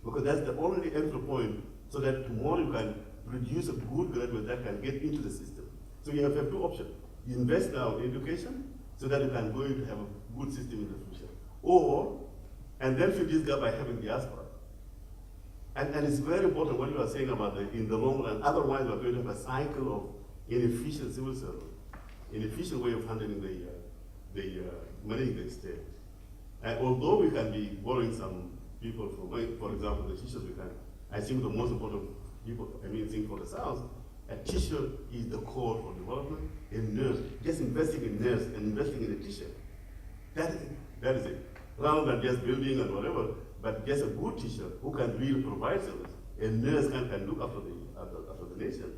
Because that's the only entry point so that tomorrow you can produce a good graduate that can get into the system. So you have two options. You invest now in education so that you can go into have a good system in the future. Or, and then fill this gap by having diaspora. And it's very important what you are saying about in the long run. Otherwise, we're going to have a cycle of inefficient civil service, inefficient way of handling managing the state. And although we can be borrowing some people from, for example, the teachers, I think the most important thing for the South, a teacher is the core for development. A nurse, just investing in nurse and investing in a teacher. That is it. Rather than just building and whatever, but just a good teacher who can really provide service. A nurse can look after the nation.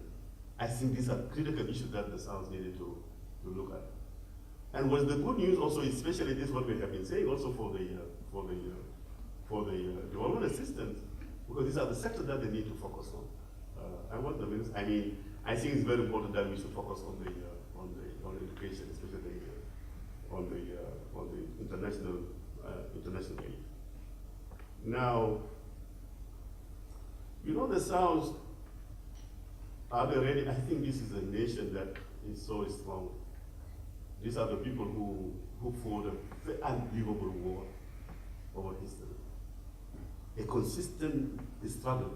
I think these are critical issues that the South needed to look at. And what's the good news also, especially this what we have been saying also for the development assistance, because these are the sectors that they need to focus on. I think it's very important that we should focus on education, especially on the international aid. Now, the South, are they ready? I think this is a nation that is so strong. These are the people who fought an unbelievable war over history. A consistent struggle.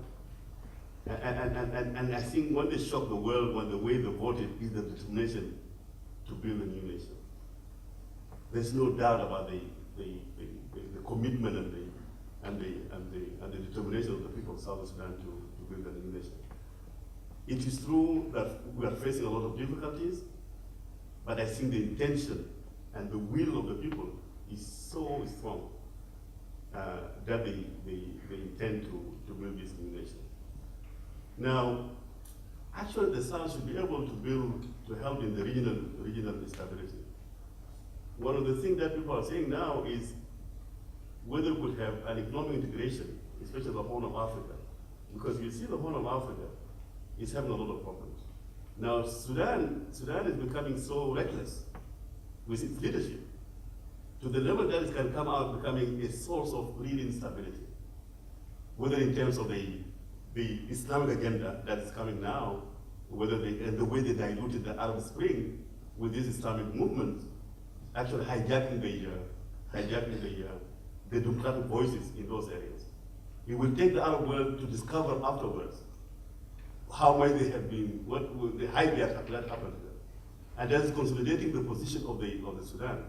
And I think when they shocked the world, when the way they voted is the determination to build a new nation. There's no doubt about the commitment and the determination of the people of South Sudan to build a new nation. It is true that we are facing a lot of difficulties, but I think the intention and the will of the people is so strong that they intend to build this new nation. Now, actually the South should be able to help in the regional stability. One of the things that people are saying now is whether we could have an economic integration, especially the Horn of Africa, because you see the Horn of Africa is having a lot of problems. Now, Sudan is becoming so reckless with its leadership to the level that it can come out becoming a source of real instability, whether in terms of the Islamic agenda that is coming now, and the way they diluted the Arab Spring with this Islamic movement, actually hijacking the democratic voices in those areas. It will take the Arab world to discover afterwards how might they have been, the hype that happened to them. And that's consolidating the position of the Sudan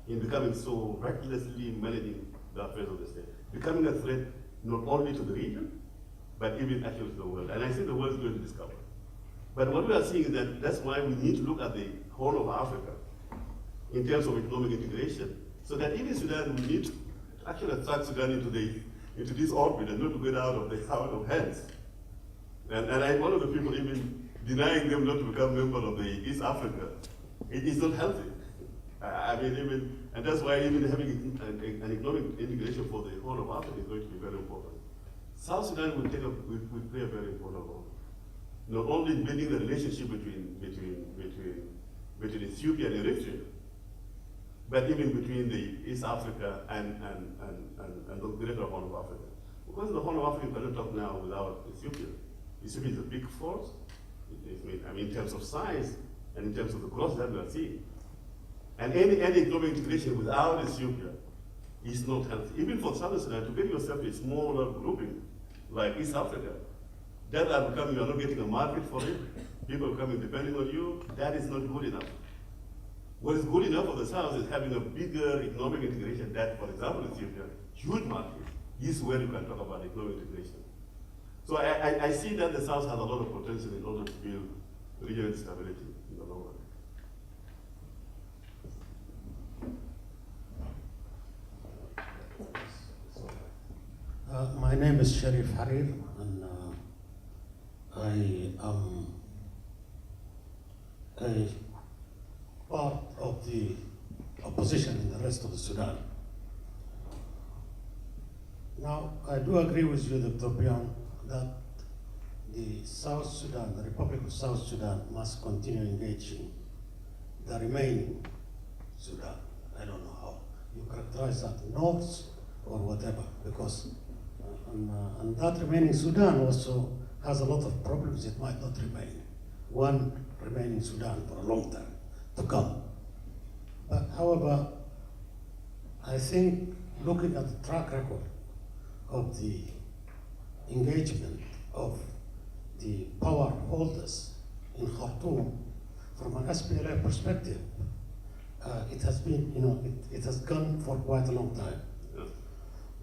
in becoming so recklessly managing the affairs of the state, becoming a threat not only to the region, but even actually to the world. And I think the world is going to discover. But what we are seeing is that's why we need to look at the Horn of Africa in terms of economic integration, so that even Sudan will need to actually attract Sudan into this orbit and not to get out of hands. And one of the people even denying them not to become member of the East Africa, it is not healthy. And that's why even having an economic integration for the Horn of Africa is going to be very important. South Sudan will play a very important role, not only in building the relationship between Ethiopia and Eritrea, but even between the East Africa and the greater Horn of Africa. Because the Horn of Africa cannot talk now without Ethiopia. Ethiopia is a big force, in terms of size and in terms of the growth that we are seeing. And any economic integration without Ethiopia is not healthy. Even for South Sudan, to get yourself a smaller grouping like East Africa, you are not getting a market for it, people are coming depending on you, that is not good enough. What is good enough for the South is having a bigger economic integration that, for example, Ethiopia, huge market, is where you can talk about economic integration. So I see that the South has a lot of potential in order to build regional stability in the long run. My name is Sharif Harir, and I am a part of the opposition in the rest of the Sudan. Now, I do agree with you, Dr. Biong, that the South Sudan, the Republic of South Sudan, must continue engaging the remaining Sudan. I don't know how you characterize that North or whatever, because and that remaining Sudan also has a lot of problems. It might not remain one remaining Sudan for a long time to come. But however, I think looking at the track record of the engagement of the power holders in Khartoum from an SPLA perspective, it has been, it has gone for quite a long time.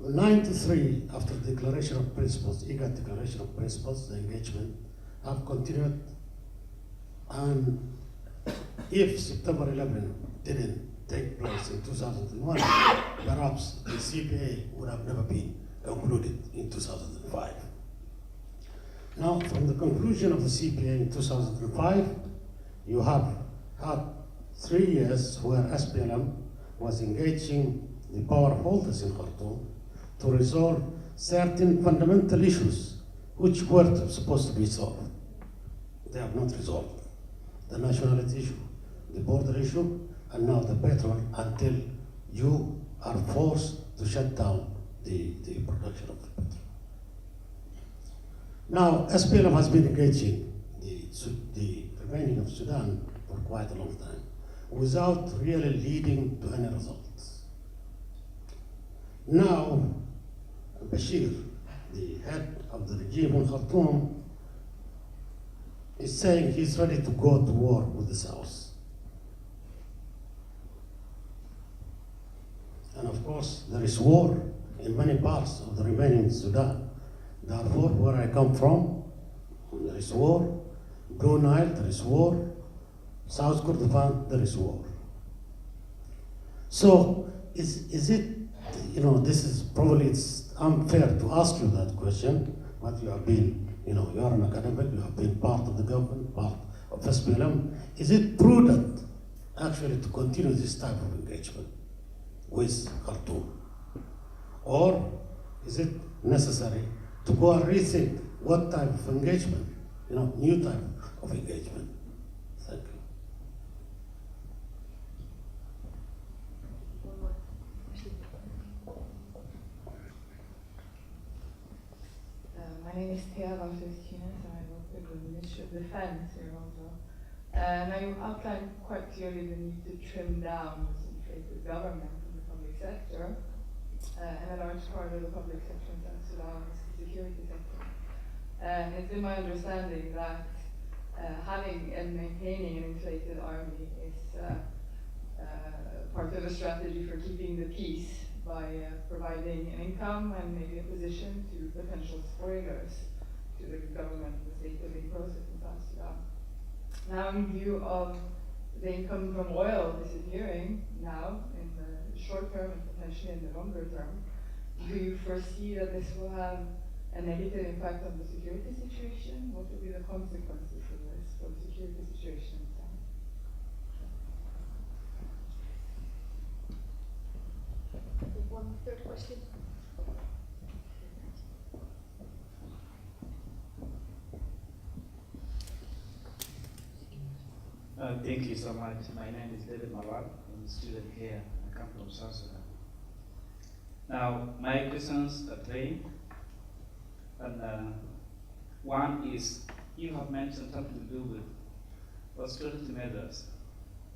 93, after the Declaration of Principles, IGAD Declaration of Principles, the engagement have continued, and if September 11 didn't take place in 2001, perhaps the CPA would have never been concluded in 2005. Now, from the conclusion of the CPA in 2005, you have had 3 years where SPLM was engaging the power holders in Khartoum to resolve certain fundamental issues which were supposed to be solved. They have not resolved. The nationality issue, the border issue, and now the petrol, until you are forced to shut down the production of the petrol. Now, SPLM has been engaging the remaining of Sudan for quite a long time without really leading to any results. Now, Bashir, the head of the regime in Khartoum, is saying he's ready to go to war with the South. And of course, there is war in many parts of the remaining Sudan. Darfur, where I come from, there is war. Blue Nile, there is war. South Kordofan, there is war. So, is it, this is probably, it's unfair to ask you that question, but you have been, you are an academic, you have been part of the government, part of SPLM. Is it prudent, actually, to continue this type of engagement with Khartoum? Or is it necessary to go and rethink what type of engagement, new type of engagement? Thank you. One more question. My name is Thea Valters-Tunes, and I work with the Ministry of Defense here also. Now you outlined quite clearly the need to trim down the centralized government in the public sector, and a large part of the public sector in South Sudan is the security sector. It's been my understanding that having and maintaining an inflated army is part of the strategy for keeping the peace by providing an income and maybe a position to potential spoilers to the government and the state building process in South Sudan. Now, in view of the income from oil disappearing now in the short term and potentially in the longer term, do you foresee that this will have a negative impact on the security situation? What will be the consequences of this for the security situation in Sudan? One third question. Thank you so much. My name is David Mawar. I'm a student here. I come from South Sudan. Now, my questions are three. And one is, you have mentioned something to do with austerity measures,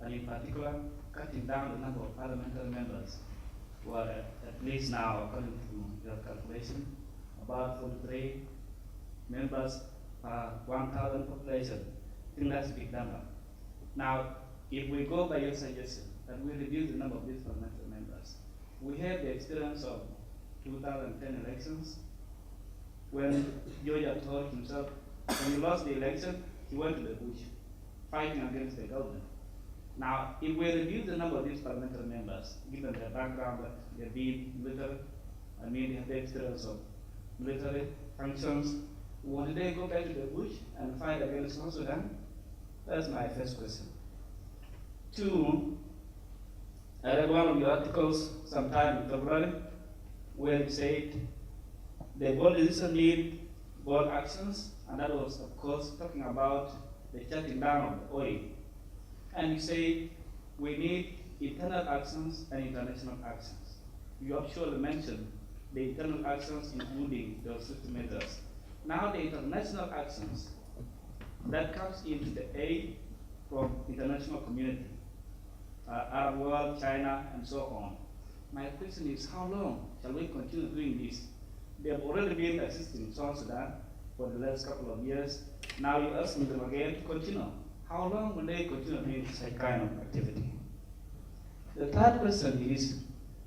and in particular, cutting down the number of parliamentary members, who are at least now, according to your calculation, about 43 members per 1,000 population. I think that's a big number. Now, if we go by your suggestion that we reduce the number of these parliamentary members, we have the experience of 2010 elections, when Georgia told himself, when he lost the election, he went to the bush, fighting against the government. Now, if we reduce the number of these parliamentary members, given their background that they've been military, they have the experience of military functions, would they go back to the bush and fight against South Sudan? That's my first question. Two, I read one of your articles sometime in February where you said the bold decision need bold actions, and that was, of course, talking about the shutting down of the oil. And you say we need internal actions and international actions. You have surely mentioned the internal actions including the austerity measures. Now the international actions that comes into the aid from international community, Arab world, China, and so on. My question is, how long shall we continue doing this? They have already been assisting South Sudan for the last couple of years. Now you're asking them again to continue. How long will they continue doing such kind of activity? The third question is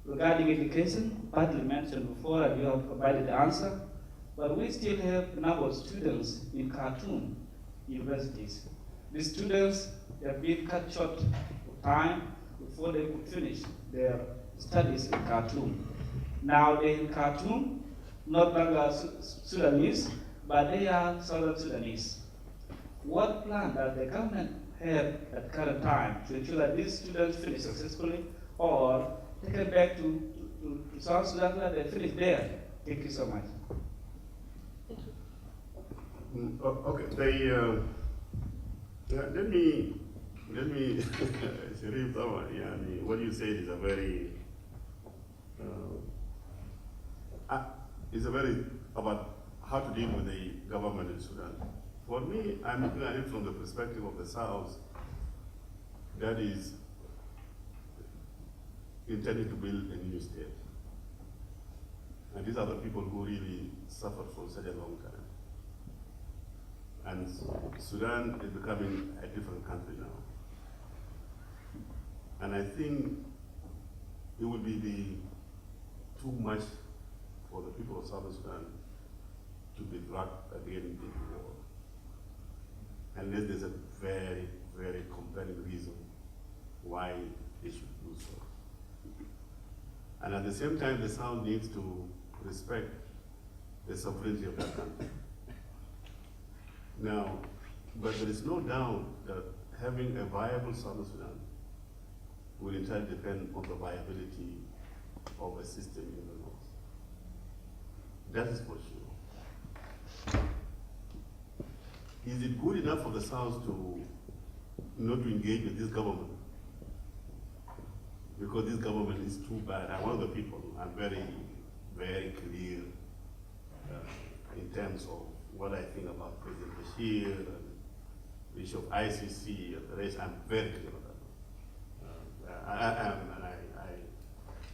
regarding education, partly mentioned before, and you have provided the answer, but we still have a number of students in Khartoum universities. The students have been cut short of time before they could finish their studies in Khartoum. Now they're in Khartoum, not longer Sudanese, but they are Southern Sudanese. What plan does the government have at current time to ensure that these students finish successfully or taken back to South Sudan where they finish there? Thank you so much. Okay, let me Sharif, what you said is a very about how to deal with the government in Sudan. For me, I'm looking at it from the perspective of the South that is intended to build a new state. And these are the people who really suffered for such a long time. And Sudan is becoming a different country now. And I think it would be too much for the people of Southern Sudan to be dragged again into war, unless there's a very, very compelling reason why they should do so. And at the same time, the South needs to respect the sovereignty of that country. Now, but there is no doubt that having a viable Southern Sudan will entirely depend on the viability of a system in the north. That is for sure. Is it good enough for the South to not to engage with this government? Because this government is too bad. I'm one of the people, I'm very, very clear in terms of what I think about President Bashir and the issue of ICC and the rest. I'm very clear about that.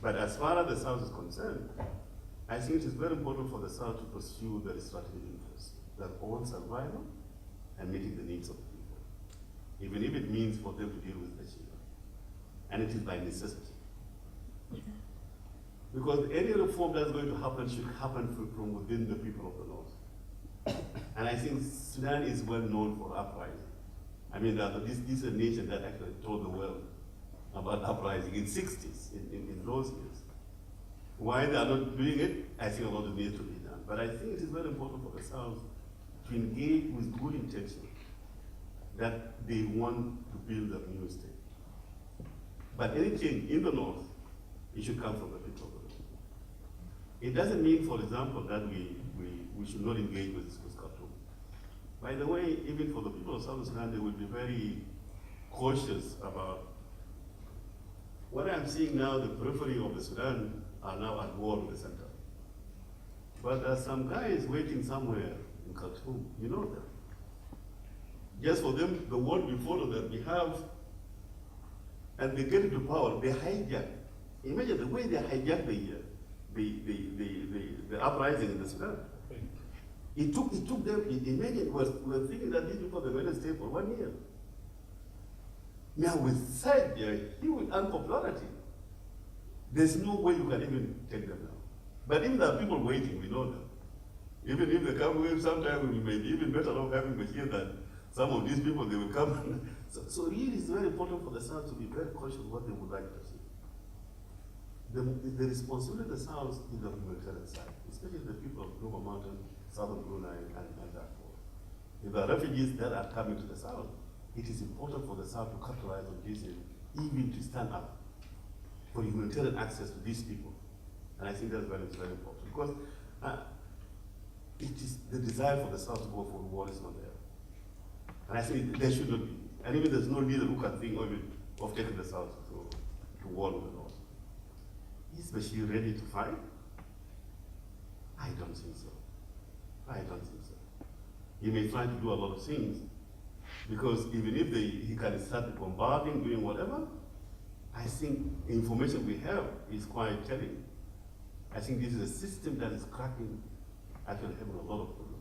But as far as the South is concerned, I think it is very important for the South to pursue their strategic interests, their own survival and meeting the needs of the people, even if it means for them to deal with Bashir. And it is by necessity. Because any reform that's going to happen should happen from within the people of the North. And I think Sudan is well known for uprising. I mean, this is a nation that actually told the world about uprising in 60s, in those years. Why they are not doing it, I think a lot needs to be done. But I think it is very important for the South to engage with good intention that they want to build a new state. But any change in the North, it should come from the people of the North. It doesn't mean, for example, that we should not engage with Khartoum. By the way, even for the people of South Sudan, they will be very cautious about what I'm seeing now. The periphery of the Sudan are now at war with the center. But there are some guys waiting somewhere in Khartoum, you know them. Just for them, the world will follow that we have, and they get into power, they hijack. Imagine the way they hijack the uprising in the Sudan. It took them, imagine, we're thinking that these people, they're going to stay for 1 year. Now with such a huge unpopularity, there's no way you can even take them down. But if there are people waiting, we know them. Even if they come with, sometimes we may be even better off having Bashir than some of these people, they will come. So really it's very important for the South to be very cautious what they would like to see. The responsibility of the South is the humanitarian side, especially the people of Global Mountain, Southern Brunei, and Darfur. If there are refugees that are coming to the South, it is important for the South to capitalize on this and even to stand up for humanitarian access to these people. And I think that's very, very important because it is the desire for the South to go for war is not there. And I think there should not be. And even there's no leader who can think of taking the South. So war with the North. Is Bashir ready to fight? I don't think so. I don't think so. He may try to do a lot of things, because even if he can start bombarding, doing whatever, I think the information we have is quite telling. I think this is a system that is cracking, actually having a lot of problems.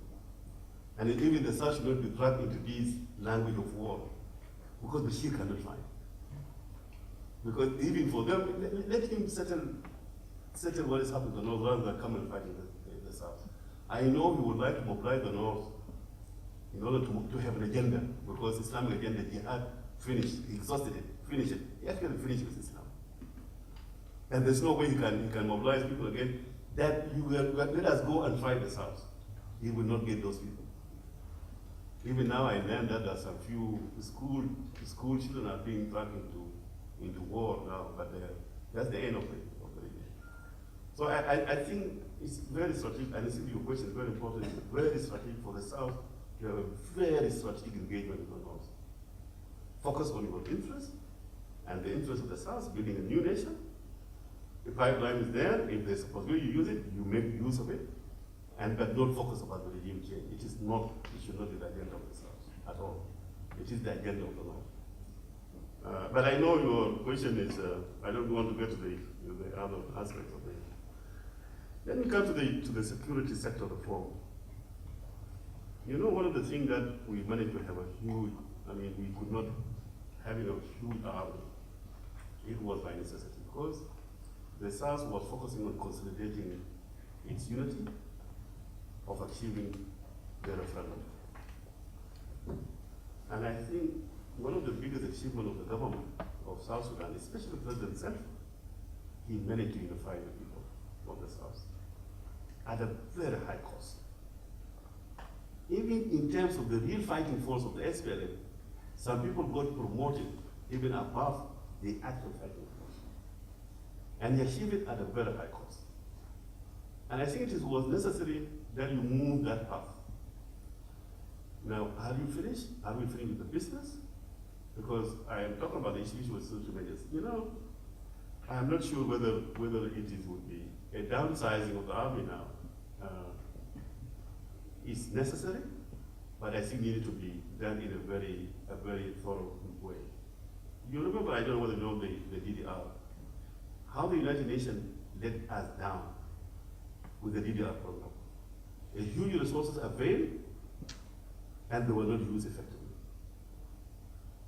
And even the South should not be dragged into this language of war, because Bashir cannot fight. Because even for them, let him settle what is happening to the North rather than come and fight in the South. I know he would like to mobilize the North in order to have an agenda, because Islamic agenda, jihad, finished, he exhausted it, finished it. He actually finished with Islam. And there's no way he can mobilize people again, that let us go and fight the South. He will not get those people. Even now I learned that there's a few school children are being dragged into war now, but that's the end of it. So I think it's very strategic, and this is your question, very important. It's very strategic for the South to have a very strategic engagement with the North. Focus on your interests and the interests of the South, building a new nation. The pipeline is there. If there's a possibility you use it, you make use of it, but not focus about the regime change. It should not be the agenda of the South at all. It is the agenda of the North. But I know your question is, I don't want to get to the other aspects of it. Let me come to the security sector reform. You know, one of the things that we managed to have a huge, we could not have a huge army. It was by necessity, because the South was focusing on consolidating its unity of achieving the referendum. And I think one of the biggest achievements of the government of South Sudan, especially President Self, he managed to unify the people of the South at a very high cost. Even in terms of the real fighting force of the SPLM, some people got promoted even above the actual fighting force. And he achieved it at a very high cost. And I think it was necessary that you move that path. Now, are you finished? Are we finished with the business? Because I am talking about the issue with social measures. You know, I am not sure whether it would be a downsizing of the army now is necessary, but I think it needed to be done in a very thorough way. You remember, I don't know whether you know the DDR, how the United Nations let us down with the DDR program. A huge resources availed, and they were not used effectively.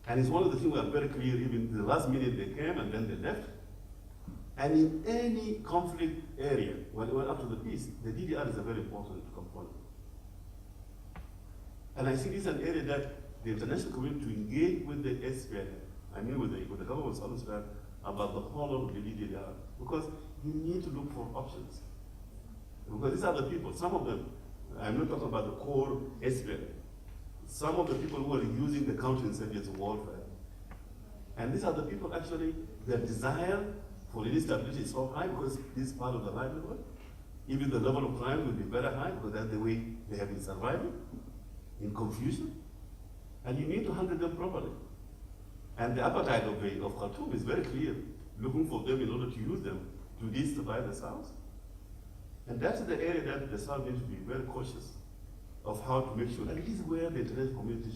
And it's one of the things we are very clear, even the last minute they came and then they left. And in any conflict area, when up to the peace, the DDR is a very important component. And I think it's an area that the international community to engage with the SPLM, with the government of South Sudan, about the whole of the DDR, because you need to look for options. Because these are the people, some of them, I'm not talking about the core SPLM, some of the people who are using the counterinsurgency warfare. And these are the people actually, their desire for instability is so high because this is part of the livelihood. Even the level of crime will be very high because that's the way they have been surviving, in confusion. And you need to handle them properly. And the appetite of Khartoum is very clear, looking for them in order to use them to destabilize the South. And that's the area that the South needs to be very cautious of how to make sure. And this is where the international community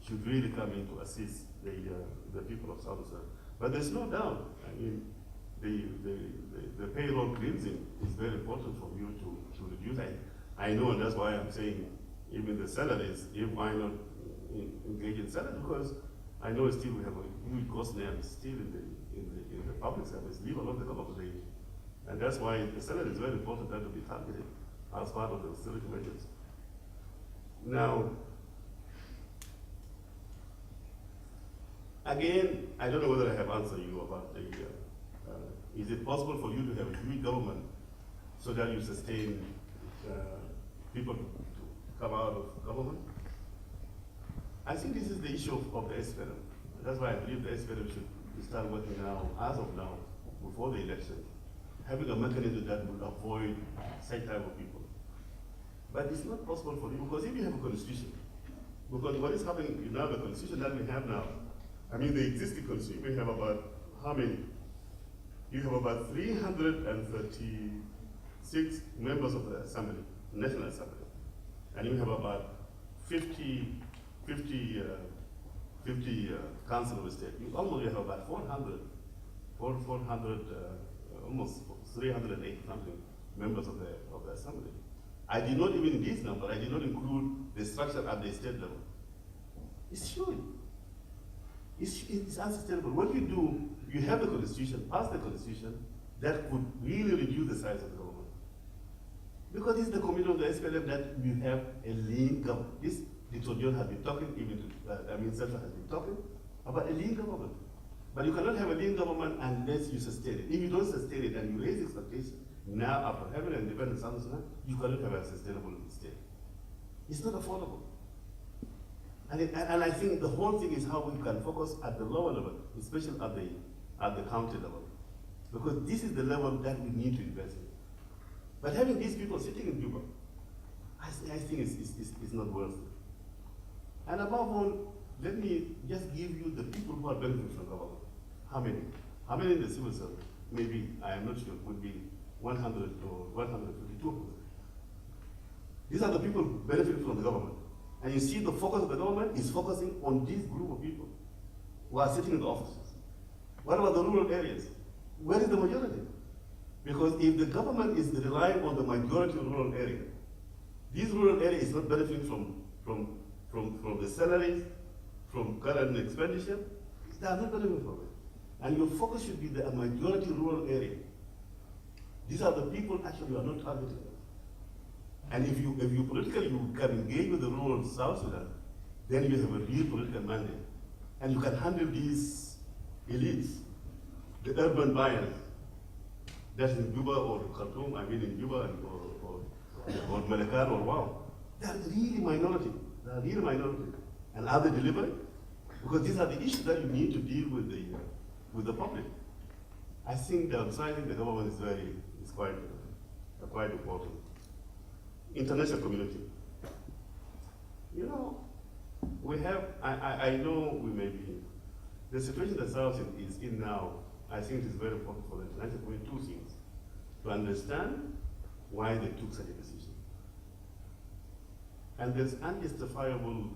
should really come in to assist the people of South Sudan. But there's no doubt, the payroll cleansing is very important for you to reduce. I know, and that's why I'm saying even the salaries, why not engage in salaries? Because I know still we have a huge cost there still in the public service, leave alone the government today. And that's why the salary is very important that to be targeted as part of the austerity measures. Now, again, I don't know whether I have answered you about is it possible for you to have a huge government so that you sustain people to come out of government? I think this is the issue of the SPLM. That's why I believe the SPLM should start working now, as of now, before the election, having a mechanism that would avoid such type of people. But it's not possible for you, because if you have a constitution, because what is happening now, the constitution that we have now, the existing constitution, we have about how many? you have about 336 members of the Assembly, National Assembly, and you have about 50 council of state. You almost have about 400, almost 380 something members of the Assembly. I did not even in this number, I did not include the structure at the state level. It's huge. It's unsustainable. What you do, you have the constitution, pass the constitution, that could really reduce the size of the government. Because it's the commitment of the SPLM that we have a lean government. This, Dr. John has been talking, even to, Selfa has been talking about a lean government. But you cannot have a lean government unless you sustain it. If you don't sustain it and you raise expectations, now after having an independent South Sudan, you cannot have a sustainable state. It's not affordable. And I think the whole thing is how we can focus at the lower level, especially at the county level. Because this is the level that we need to invest in. But having these people sitting in Juba, I think it's not worth it. And above all, let me just give you the people who are benefiting from government. How many? How many in the civil service? Maybe, I am not sure, would be 100 or 152. These are the people benefiting from the government. And you see the focus of the government is focusing on this group of people who are sitting in the offices. What about the rural areas? Where is the majority? Because if the government is relying on the majority of rural area, this rural area is not benefiting from the salaries, from current expenditure, they are not benefiting from it. And your focus should be the majority rural area. These are the people actually you are not targeting. And if you politically you can engage with the rural South Sudan, then you have a real political mandate. And you can handle these elites, the urban buyers, that's in Juba or Khartoum, I mean in Juba or Malakal or Wow. They are really minority. They are really minority. And are they delivering? Because these are the issues that you need to deal with the public. I think downsizing the government is quite important. International community. You know, we have, I know we may be, the situation that South is in now, I think it is very important for the international community, two things. To understand why they took such a decision. And there's unjustifiable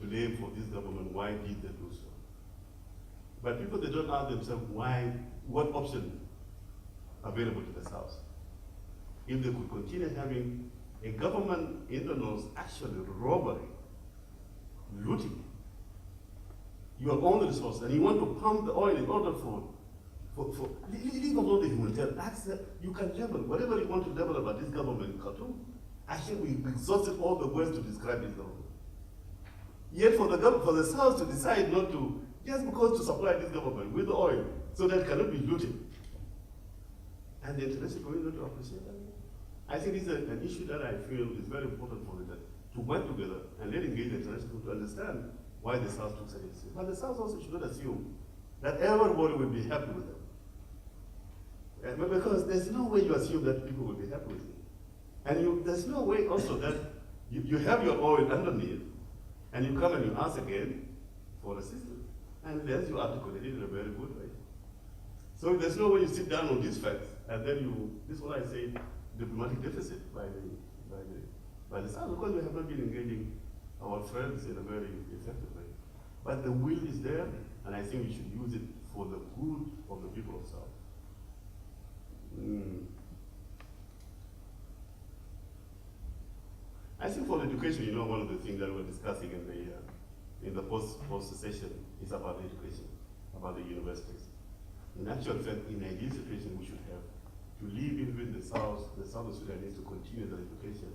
blame for this government, why did they do so? But people, they don't ask themselves why, what option available to the South? If they could continue having a government in the north actually robbery, looting your own resources, and you want to pump the oil in order for leave alone the humanitarian access, you can level whatever you want to level about this government in Khartoum. Actually, we exhausted all the words to describe this government. Yet for the South to decide not to, just because to supply this government with the oil, so that it cannot be looted. And the international community to appreciate that. I think this is an issue that I feel is very important for them to work together and let engage the international community to understand why the South took such a decision. But the South also should not assume that everybody will be happy with them. Because there's no way you assume that people will be happy with you. And there's no way also that you have your oil underneath, and you come and you ask again for assistance. And then you articulate it in a very good way. So there's no way you sit down on these facts, and then this is what I say, diplomatic deficit by the South, because we have not been engaging our friends in a very effective way. But the will is there, and I think we should use it for the good of the people of South. I think for education, you know, one of the things that we're discussing in the post-session is about education, about the universities. In actual fact, in ideal situation, we should have to leave even the Southern Sudanese to continue their education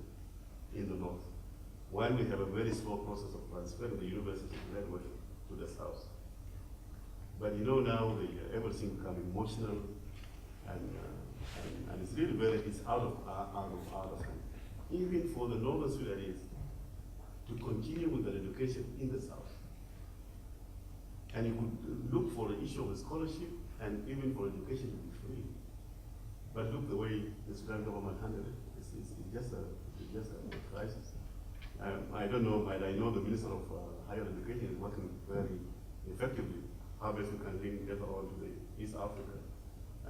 in the north, while we have a very slow process of transferring the university graduate to the south. But you know now everything become emotional, and it's really it's out of hand. Even for the northern Sudanese to continue with their education in the south. And you could look for the issue of a scholarship and even for education to be free. But look the way the Sudan government handled it. It's just a crisis. I don't know, but I know the Minister of Higher Education is working very effectively. How best we can link together all to the East Africa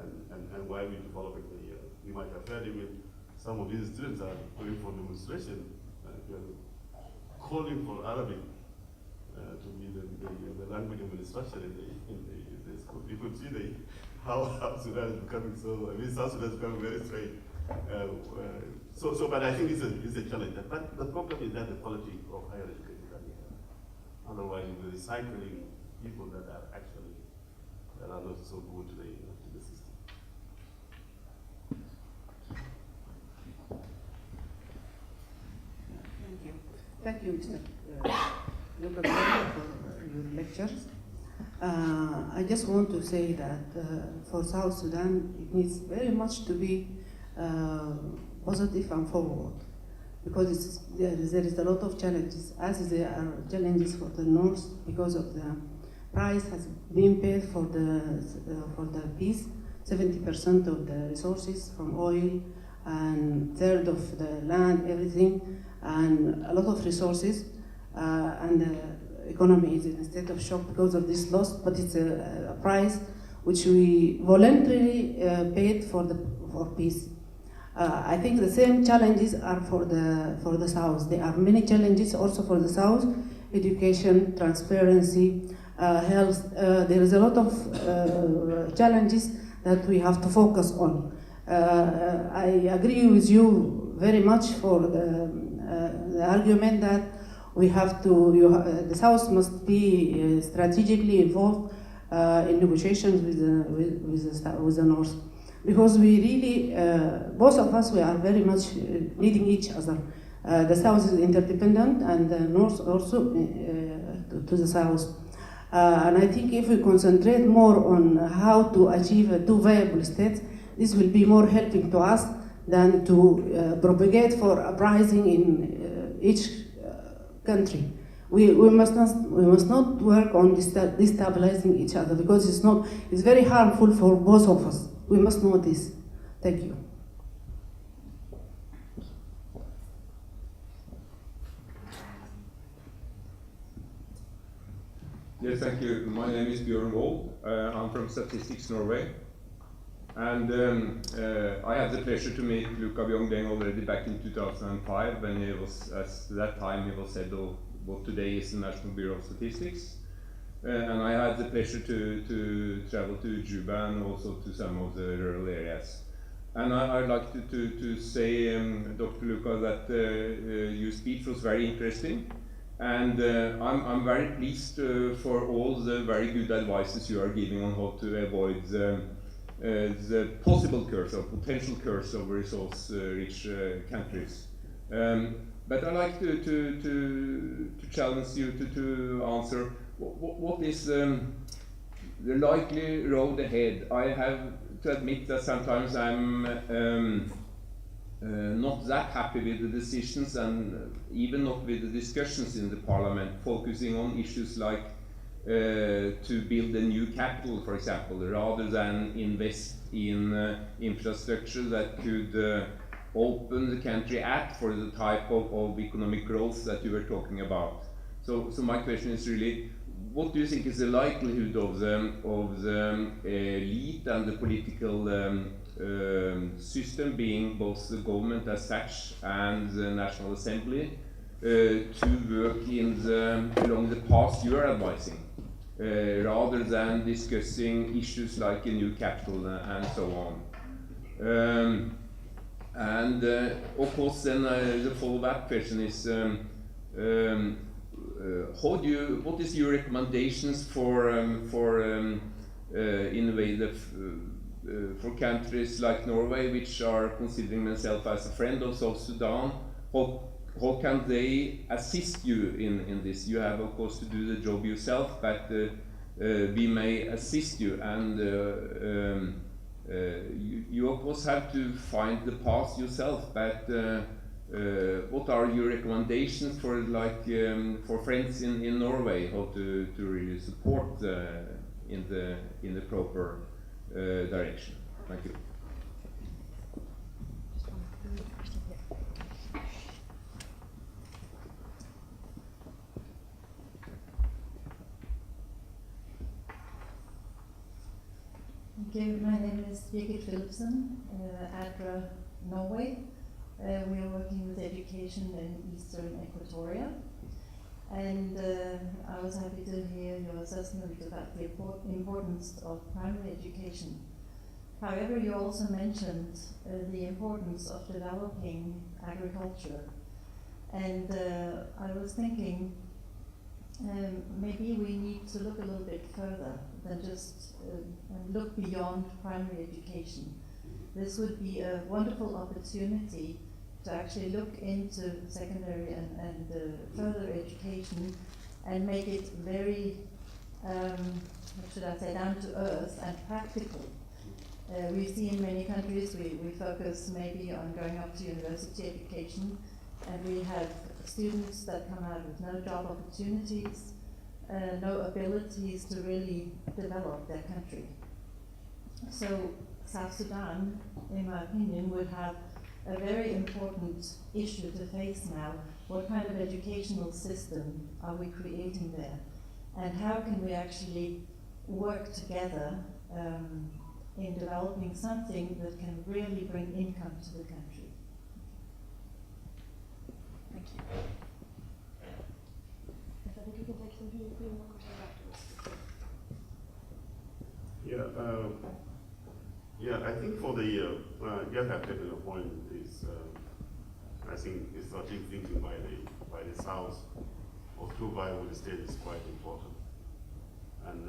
and why we're developing the, you might have heard even some of these students are going for demonstration, calling for Arabic to be the language of instruction in the school. You could see how Sudan is becoming so, I mean, South Sudan is becoming very strange. But I think it's a challenge. But the problem is that the quality of higher education that we have. Otherwise, we're recycling people that are not so good to the system. Thank you. Thank you, Mr. Luka Biong, for your lectures. I just want to say that for South Sudan, it needs very much to be positive and forward, because there is a lot of challenges, as there are challenges for the North because of the price has been paid for the peace. 70% of the resources from oil and third of the land, everything, and a lot of resources, and the economy is in a state of shock because of this loss. But it's a price which we voluntarily paid for peace. I think the same challenges are for the South. There are many challenges also for the South: education, transparency, health. There is a lot of challenges that we have to focus on. I agree with you very much for the argument that we have to. The South must be strategically involved in negotiations with the North. Because we really, both of us, we are very much needing each other. The South is interdependent, and the North also to the South. And I think if we concentrate more on how to achieve two viable states, this will be more helping to us than to propagate for uprising in each country. We must not work on destabilizing each other, because it's very harmful for both of us. We must know this. Thank you. Yes, thank you. My name is Bjørn Wold. I'm from Statistics Norway. And I had the pleasure to meet Luka Biong Deng already back in 2005, when he was, at that time, he was head of what today is the National Bureau of Statistics. And I had the pleasure to travel to Juba and also to some of the rural areas. And I'd like to say, Dr. Luka, that your speech was very interesting. And I'm very pleased for all the very good advices you are giving on how to avoid the possible curse or potential curse of resource-rich countries. But I'd like to challenge you to answer what is the likely road ahead. I have to admit that sometimes I'm not that happy with the decisions, and even not with the discussions in the parliament, focusing on issues like to build a new capital, for example, rather than invest in infrastructure that could open the country up for the type of economic growth that you were talking about. So my question is really, what do you think is the likelihood of the elite and the political system, being both the government as such and the National Assembly, to work along the path you are advising, rather than discussing issues like a new capital and so on? And of course, then the follow-up question is, what is your recommendations for in a way for countries like Norway, which are considering themselves as a friend of South Sudan? How can they assist you in this? You have, of course, to do the job yourself, but we may assist you, and you of course have to find the path yourself. But what are your recommendations for for friends in Norway, how to really support in the proper direction? Thank you. you. My name is Birgit Philipsen, Adra, Norway. We are working with education in Eastern Equatoria. And I was happy to hear your assessment about the importance of primary education. However, you also mentioned the importance of developing agriculture. And I was thinking maybe we need to look a little bit further than just look beyond primary education. This would be a wonderful opportunity to actually look into secondary and further education and make it very, what should I say, down to earth and practical. We see in many countries we focus maybe on going up to university education, and we have students that come out with no job opportunities, no abilities to really develop their country. So South Sudan, in my opinion, would have a very important issue to face now. What kind of educational system are we creating there? And how can we actually work together in developing something that can really bring income to the country? Thank you. I think we can take some few more questions afterwards. I think for the just have taken a point is I think is strategic thinking by the South of two viable states is quite important. And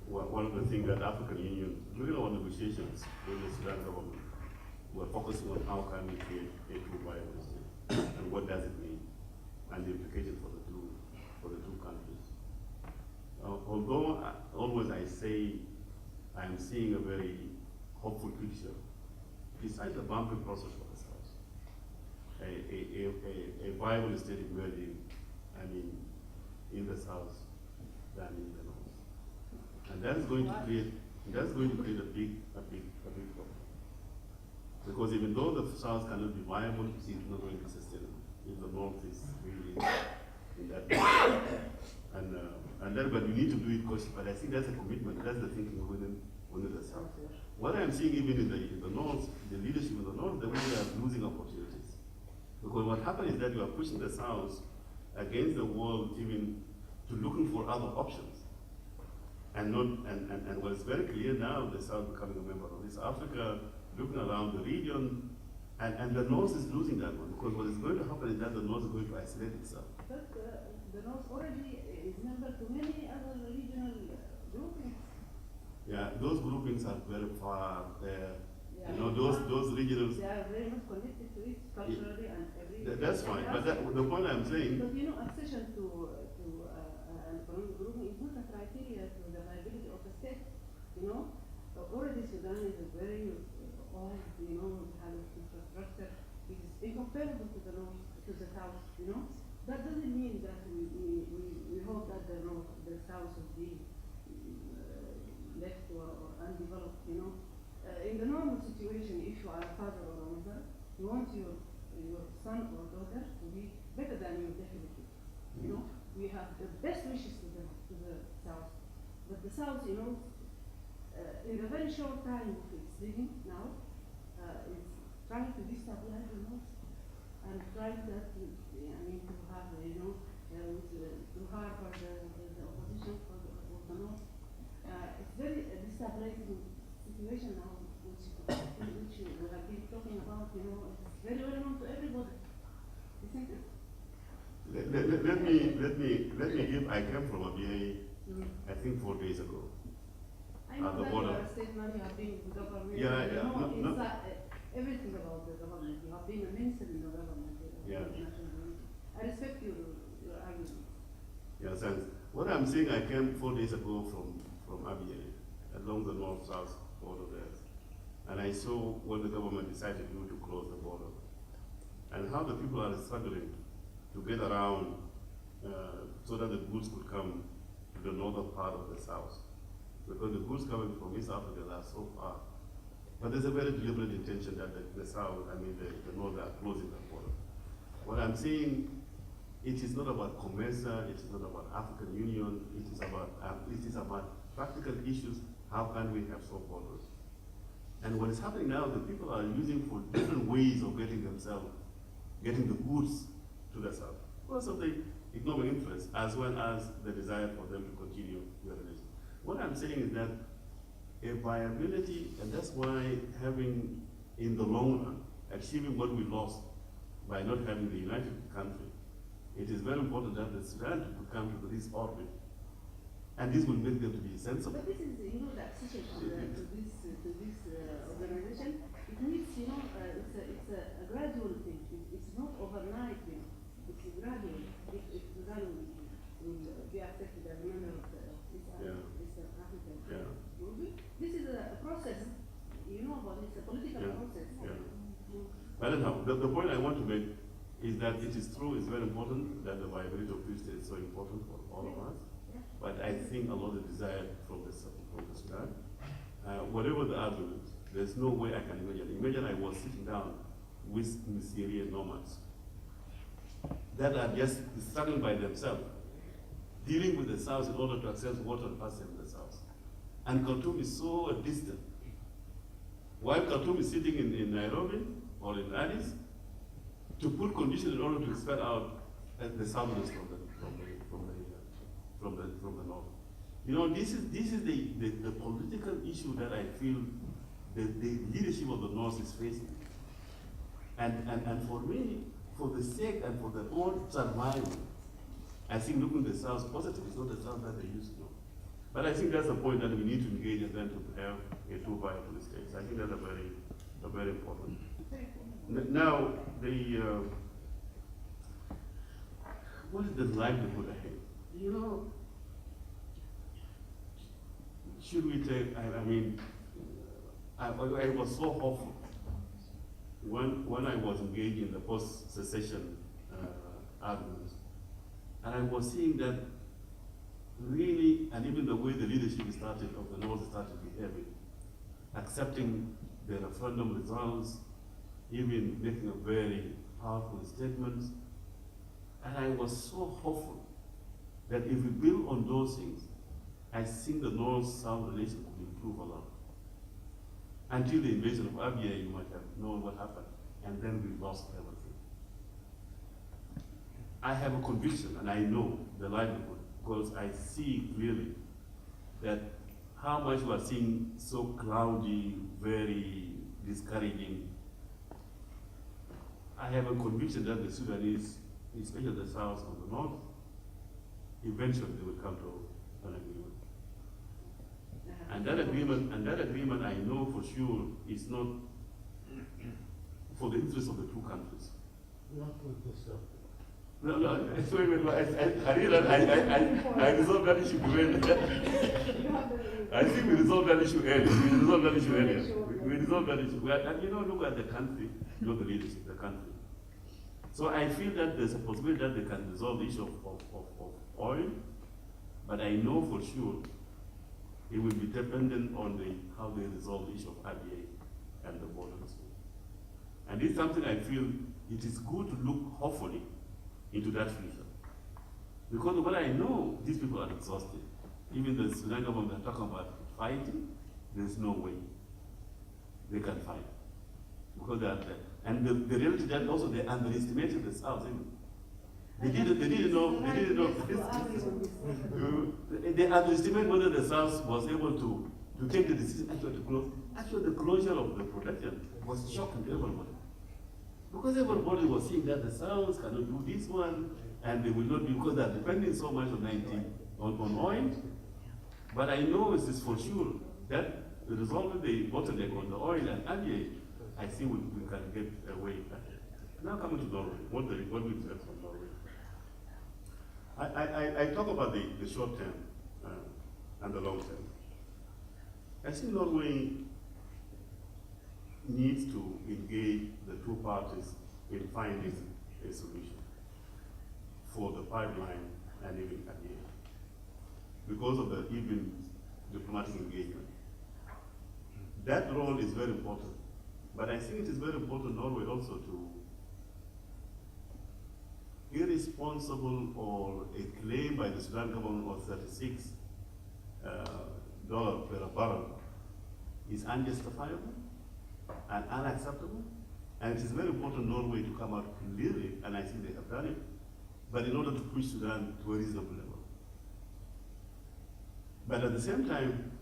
one of the things that African Union during our negotiations with the Sudan government were focusing on how can we create a two viable state and what does it mean and the implications for the two countries. Although always I say I'm seeing a very hopeful picture, besides the bumping process for the South, a viable state emerging, I mean, in the South than in the North. And that's going to create a big problem. Because even though the South cannot be viable, it's not going to be sustainable if the North is really in that position. But you need to do it cautiously. But I think that's a commitment. That's the thinking within the South. What I'm seeing even in the North, the leadership in the North, they really are losing opportunities. Because what happens is that you are pushing the South against the wall, even to looking for other options. And what is very clear now, the South becoming a member of East Africa, looking around the region, and the North is losing that one, because what is going to happen is that the North is going to isolate itself. But the North already is member to many other regional groupings. Yeah, those groupings are very far there. Yeah. You know, those regionals. They are very much connected to it culturally and everything. That's fine, but the point I'm saying. But you know, accession to an economic grouping is not a criteria to the viability of a state. You know, already Sudan is a very old, you know, kind of infrastructure. It is incomparable to the North, to the South. You know, that doesn't mean that we hope that the South will be left or undeveloped, you know. In the normal situation, if you are a father or a mother, you want your son or daughter to be better than you, definitely. You know, we have the best wishes to the South. But the South, you know, in a very short time of its living now, it's trying to destabilize the North and trying to have, you know, to harbor the opposition for the North. It's very destabilizing situation now, which we have been talking about. You know, it's very well known to everybody, isn't it? Let me give. I came from ABA, I think 4 days ago. I know at the that border. you are a statesman, you have been in the government. Yeah, you yeah. know No. everything about the government. You have been a minister in the government. Yeah. I respect your argument. Yeah, thanks. What I'm saying, I came 4 days ago from ABA, along the north-south border there. And I saw what the government decided to do to close the border. And how the people are struggling to get around so that the goods could come to the northern part of the south. Because the goods coming from East Africa are so far. But there's a very deliberate intention that the south, the north are closing the border. What I'm saying, it is not about COMESA, it is not about African Union, it is about practical issues How can we have soft borders? And what is happening now, the people are using for different ways of getting the goods to the south, because of the economic interest, as well as the desire for them to continue their relations. What I'm saying is that a viability, and that's why having, in the long run, achieving what we lost by not having the united country, it is very important that the Sudan to come to this orbit, and this will make them to be sensible. But this is, the accession to this organization. It needs, it's a gradual thing. It's not overnight thing. It's gradual. If Sudan will be accepted as a member of East African movement, this is a process. You know about it. It's a political process. But anyhow, the point I want to make is that it is true, it's very important that the viability of peace is so important for all of us. But I think a lot is desired from the Sudan. Whatever the argument, there's no way I can imagine. Imagine I was sitting down with Syrian nomads that are just struggling by themselves, dealing with the south in order to access water and pass in the south. And Khartoum is so distant. While Khartoum is sitting in Nairobi or in Addis, to put conditions in order to expel out the southerners from the north. This is the political issue that I feel the leadership of the north is facing. And for me, for the sake and for their own survival, I think looking at the south positive is not the south that they used to know. But I think that's the point that we need to engage and then to have a two viable states. I think that's a very important. Now, what is the livelihood ahead? Should we take, I was so hopeful when I was engaged in the post-secession arguments, and I was seeing that really, and even the way the leadership of the North started behaving, accepting the referendum results, even making a very powerful statement, and I was so hopeful that if we build on those things, I think the North-South relation will improve a lot. Until the invasion of Abyei, you might have known what happened, and then we lost everything. I have a conviction, and I know the livelihood, because I see clearly that how much we are seeing so cloudy, very discouraging. I have a conviction that the Sudanese, especially the South and the North, eventually they will come to an agreement. And that agreement, I know for sure is not for the interest of the two countries. Not with this stuff. No, I resolved that issue I think we resolved that issue earlier. We resolved that issue. And look at the country, not the leadership, the country. So I feel that there's a possibility that they can resolve the issue of oil, but I know for sure it will be dependent on how they resolve the issue of Abyei and the borders. And it's something I feel it is good to look hopefully into that future. Because what I know, these people are exhausted. Even the Sudan government are talking about fighting, there's no way they can fight. Because they are there. And the reality that also they underestimated the South. They didn't know. They underestimated whether the South was able to take the decision actually to close. Actually, the closure of the production was shocking to everybody. Because everybody was seeing that the South cannot do this one, and they will not do, because they're depending so much on oil. But I know it is for sure that resolving the bottleneck on the oil and Abyei, I think we can get away. Now coming to Norway, what we expect from Norway. I talk about the short term and the long term. I think Norway needs to engage the two parties in finding a solution for the pipeline and even Abyei, because of the even diplomatic engagement. That role is very important. But I think it is very important Norway also to irresponsible or a claim by the Sudan government of 36 per barrel is unjustifiable and unacceptable. And it is very important Norway to come out clearly, and I think they have done it, but in order to push Sudan to a reasonable level. But at the same time,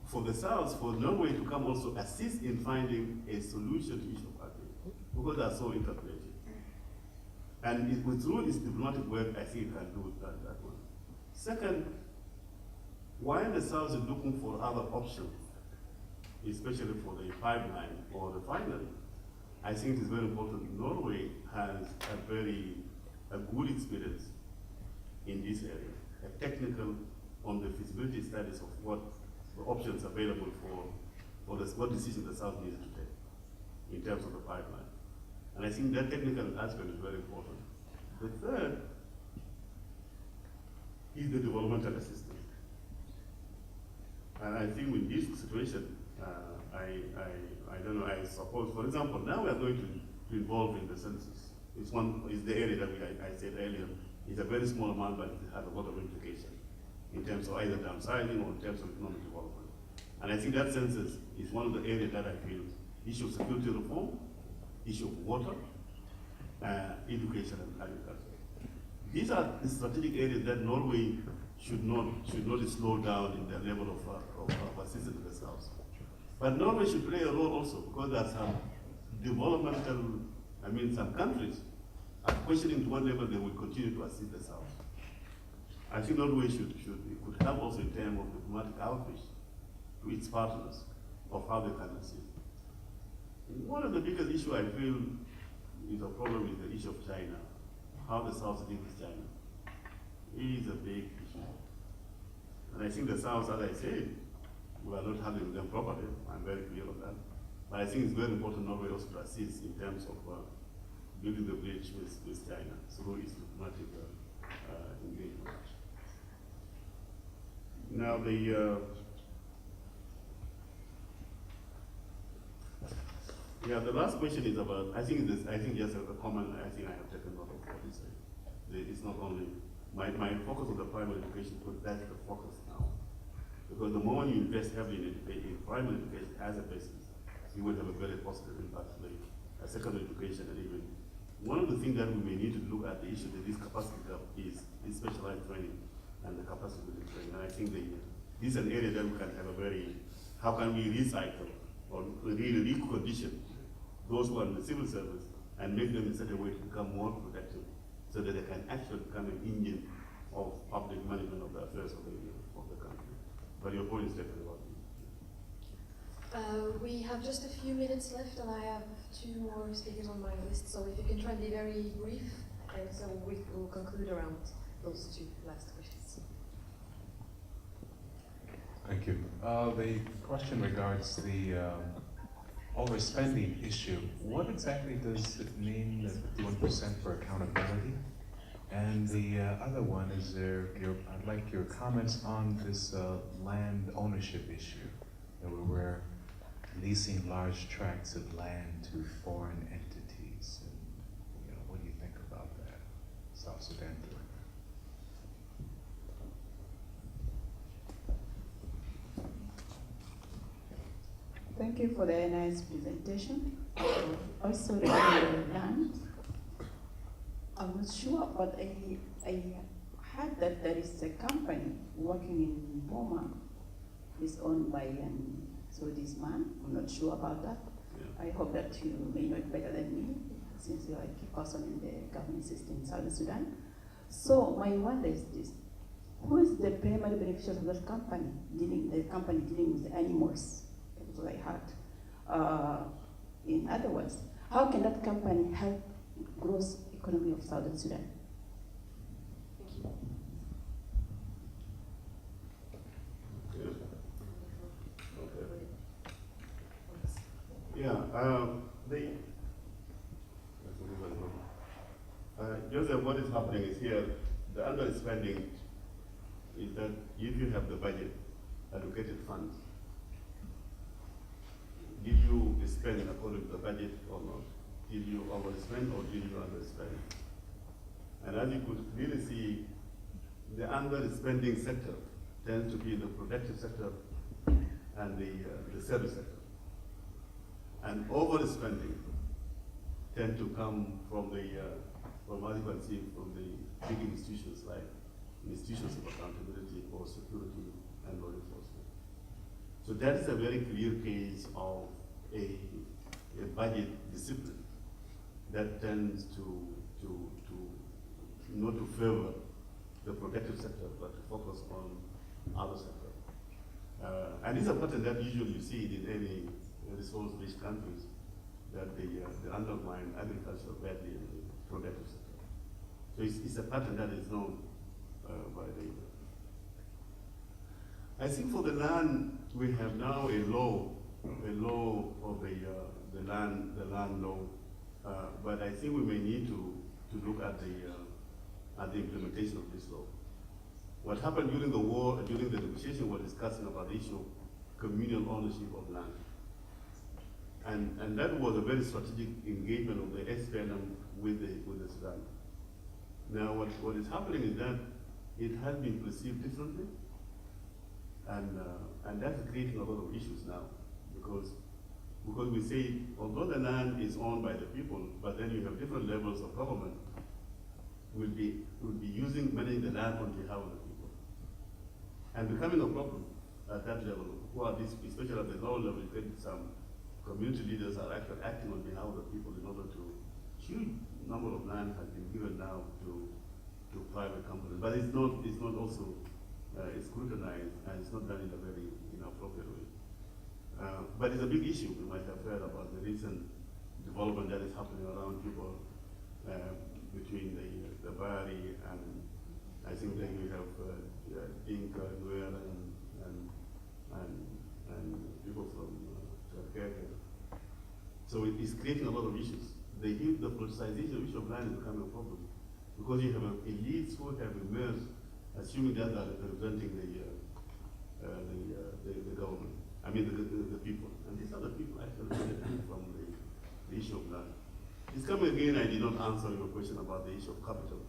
for the South, for Norway to come also assist in finding a solution to issue of apartheid, because they are so interrelated. And through its diplomatic work, I think it can do that one. Second, while the South is looking for other options, especially for the pipeline or refinery, I think it is very important. Norway has a good experience in this area, a technical on the feasibility studies of what the options available for what decision the South needs to take in terms of the pipeline. And I think that technical aspect is very important. The third is the developmental assistance. And I think in this situation, I don't know, I suppose, for example, now we are going to involve in the census. It's the area that I said earlier, it's a very small amount, but it has a lot of implication in terms of either downsizing or in terms of economic development. And I think that census is one of the areas that I feel issue of security reform, issue of water, education and agriculture. These are the strategic areas that Norway should not slow down in the level of assistance to the South. But Norway should play a role also, because there are some developmental, some countries are questioning to what level they will continue to assist the South. I think Norway could help also in terms of diplomatic outreach to its partners of how they can assist. One of the biggest issues I feel is a problem is the issue of China, how the South deals with China. It is a big issue. And I think the South, as I said, we are not handling them properly. I'm very clear on that. But I think it's very important Norway also to assist in terms of building the bridge with China through its diplomatic engagement. Now the last question is about, I think just a comment, I think I have taken note of what you said. It's not only, my focus on the primary education, because that's the focus now. Because the moment you invest heavily in primary education as a basis, you will have a very positive impact on secondary education. And even one of the things that we may need to look at the issue that this capacity gap is specialized training and the capacity building training. And I think this is an area that we can have how can we recycle or really recondition those who are in the civil service and make them in such a way to become more productive so that they can actually become an engine of public management of the affairs of the country. But your point is definitely about it. We have just a few minutes left, and I have 2 more speakers on my list, so if you can try and be very brief, and so we will conclude around those 2 last questions. Thank you. The question regards the overspending issue. What exactly does it mean, the 51% for accountability? And the other one is I'd like your comments on this land ownership issue, that we're leasing large tracts of land to foreign entities. And, what do you think about that? South Sudan doing that. Thank you for the nice presentation. Also regarding the land, I'm not sure, but I heard that there is a company working in Boma, is owned by Saudis man. I'm not sure about that. Yeah. I hope that you may know it better than me, since you are a key person in the government system in South Sudan. So my wonder is this: who is the primary beneficiary of that company? The company dealing with the animals. That's what I heard. In other words, how can that company help growth economy of Southern Sudan? Thank you. Joseph, what is happening is here, the underspending is that if you have the budget, allocated funds, did you spend according to the budget or not? Did you overspend or did you underspend? And as you could really see, the underspending sector tends to be in the productive sector and the service sector. And overspending tend to come from the, from as you can see, from the big institutions like institutions of accountability or security and law enforcement. So that is a very clear case of a budget discipline that tends to not to favor the protective sector, but to focus on other sector. And it's a pattern that usually you see it in any resource-rich countries, that they undermine agriculture badly in the protective sector. So it's a pattern that is known by the. I think for the land, we have now a law of the land law, but I think we may need to look at the implementation of this law. What happened during the war, during the negotiation, we're discussing about the issue of communal ownership of land. And that was a very strategic engagement of the SPLM with the Sudan. Now what is happening is that it has been perceived differently, and that's creating a lot of issues now, because we say, although the land is owned by the people, but then you have different levels of government will be managing the land on behalf of the people, and becoming a problem at that level. Who are these, especially at the lower level? You get some community leaders are actually acting on behalf of the people in order to, huge number of land has been given now to private companies, but it's not also it's scrutinized, and it's not done in a very inappropriate way. But it's a big issue. You might have heard about the recent development that is happening around people between the Bari and I think then we have Dinka, Nuer, and people from Turkey. So it is creating a lot of issues. The politicization issue of land is becoming a problem because you have elites who have emerged, assuming that they are representing the government. I mean the people, and these are the people actually benefiting from the issue of land. It's coming again. I did not answer your question about the issue of capital.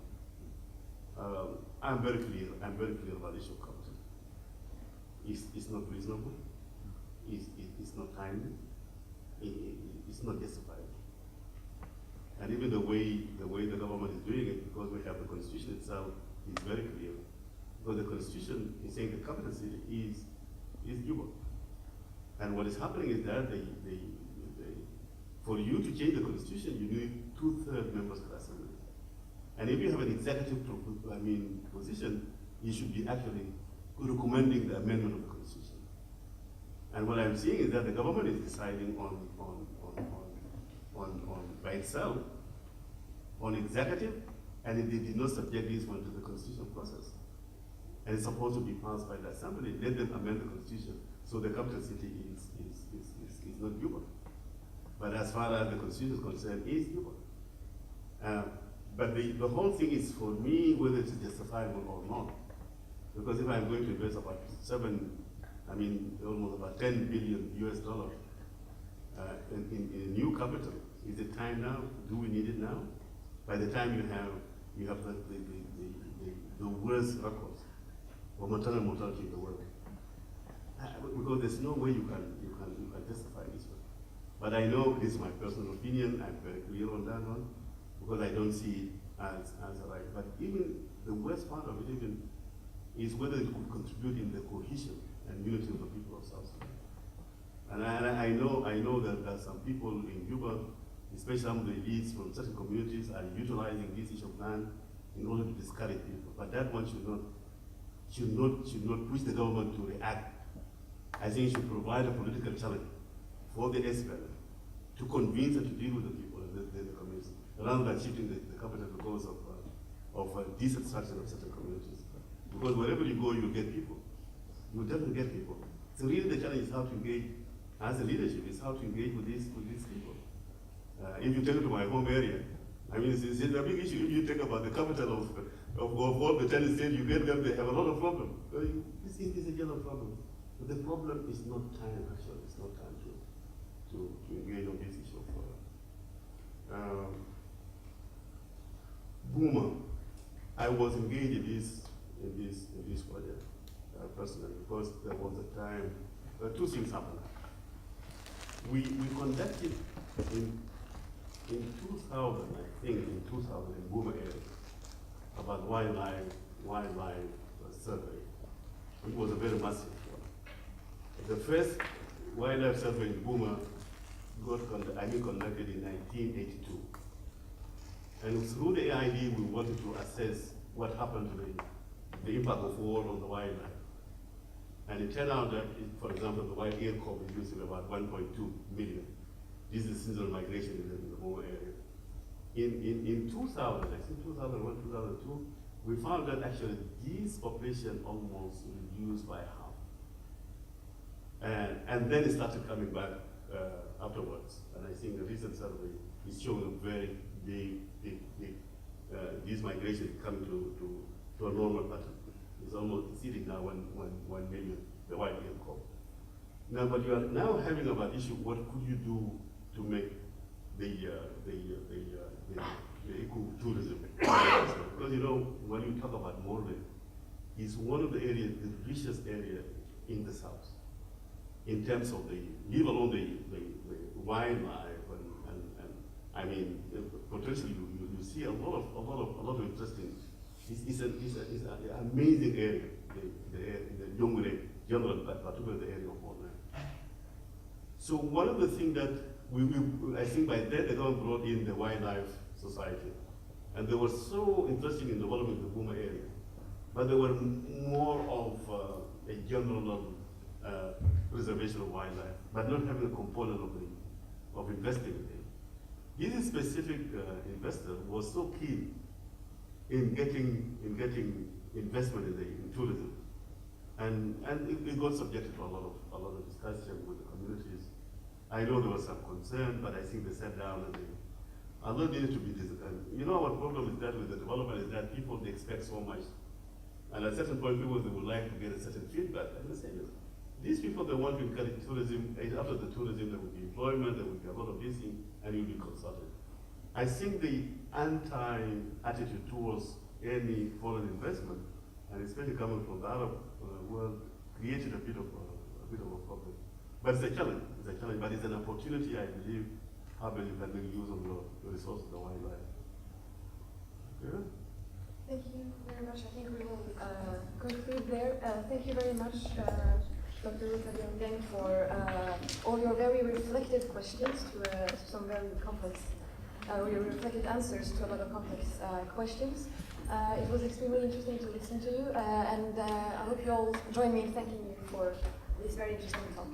I'm very clear about the issue of capital. It's not reasonable. It's not timely. It's not justified. And even the way the government is doing it, because we have the constitution itself, is very clear. Because the constitution is saying the capital city is Juba. And what is happening is that for you to change the constitution, you need 2/3 members of the assembly. And if you have an executive position, you should be actually recommending the amendment of the constitution. And what I'm seeing is that the government is deciding on by itself on executive, and they did not subject this one to the constitutional process. And it's supposed to be passed by the assembly. Let them amend the constitution so the capital city is not Juba. But as far as the constitution is concerned, it's Juba. But the whole thing is, for me, whether it's justifiable or not. Because if I'm going to invest about almost about $10 billion US in a new capital, is it time now? Do we need it now? By the time you have the worst records for maternal mortality in the world, because there's no way you can justify this one. But I know this is my personal opinion. I'm very clear on that one, because I don't see it as right. But even the worst part of it even is whether it could contribute in the cohesion and unity of the people of South Sudan. And I know that there are some people in Juba, especially some of the elites from certain communities, are utilizing this issue of land in order to discourage people. But that one should not push the government to react. I think it should provide a political challenge for the SPLM to convince and to deal with the people and the communities, rather than shifting the capital because of dissatisfaction of certain communities. Because wherever you go, you'll get people. You'll definitely get people. So really the challenge is how to engage, as a leadership, is how to engage with these people. If you take it to my home area, it's a big issue. If you think about the capital of all the 10 states, you get them, they have a lot of problems. This is a general problem. But the problem is not time, actually. It's not time to engage on this issue of Boomer. I was engaged in this project. personally, because there was a time, two things happened. We conducted in 2000, I think, in 2000 in Buma area, about wildlife survey. It was a very massive one. The first wildlife survey in Buma got conducted in 1982. And through the AID, we wanted to assess what happened to the impact of war on the wildlife. And it turned out that, for example, the white ear cob is using about 1.2 million. This is seasonal migration in the Boma area. In 2000, I think 2001, 2002, we found that actually this population almost reduced by half. And then it started coming back afterwards. And I think the recent survey is showing a very big this migration coming to a normal pattern. It's almost exceeding now 1 million, the white ear cob. Now, but you are now having about issue, what could you do to make the ecotourism? Because you know, when you talk about Morley, it's one of the areas, the richest area in the south, in terms of leave alone the wildlife and I mean, potentially you see a lot of interesting. It's an amazing area, the Yongule general, but particularly the area of Morley. So one of the things that I think by then the government brought in the Wildlife Society, and they were so interested in developing the Buma area, but they were more of a general preservation of wildlife, but not having a component of investing in it. This specific investor was so keen in getting investment in tourism, and it got subjected to a lot of discussion with the communities. I know there was some concern, but I think they sat down and a lot needed to be discussed. You know, our problem is that with the development is that people, they expect so much. And at a certain point, people, they would like to get a certain feedback. And they say, look, these people, they want to encourage tourism. After the tourism, there will be employment, there will be a lot of this thing, and you'll be consulted. I think the anti-attitude towards any foreign investment, and especially coming from the Arab world, created a bit of a problem. But it's a challenge, but it's an opportunity, I believe, how you can make use of your resources, the wildlife. Okay? Thank you very much. I think we will conclude there. Thank you very much, Dr. Luka Biong Deng, for all your very reflective questions to some very complex, your reflective answers to a lot of complex questions. It was extremely interesting to listen to you, and I hope you all join me in thanking you for this very interesting talk.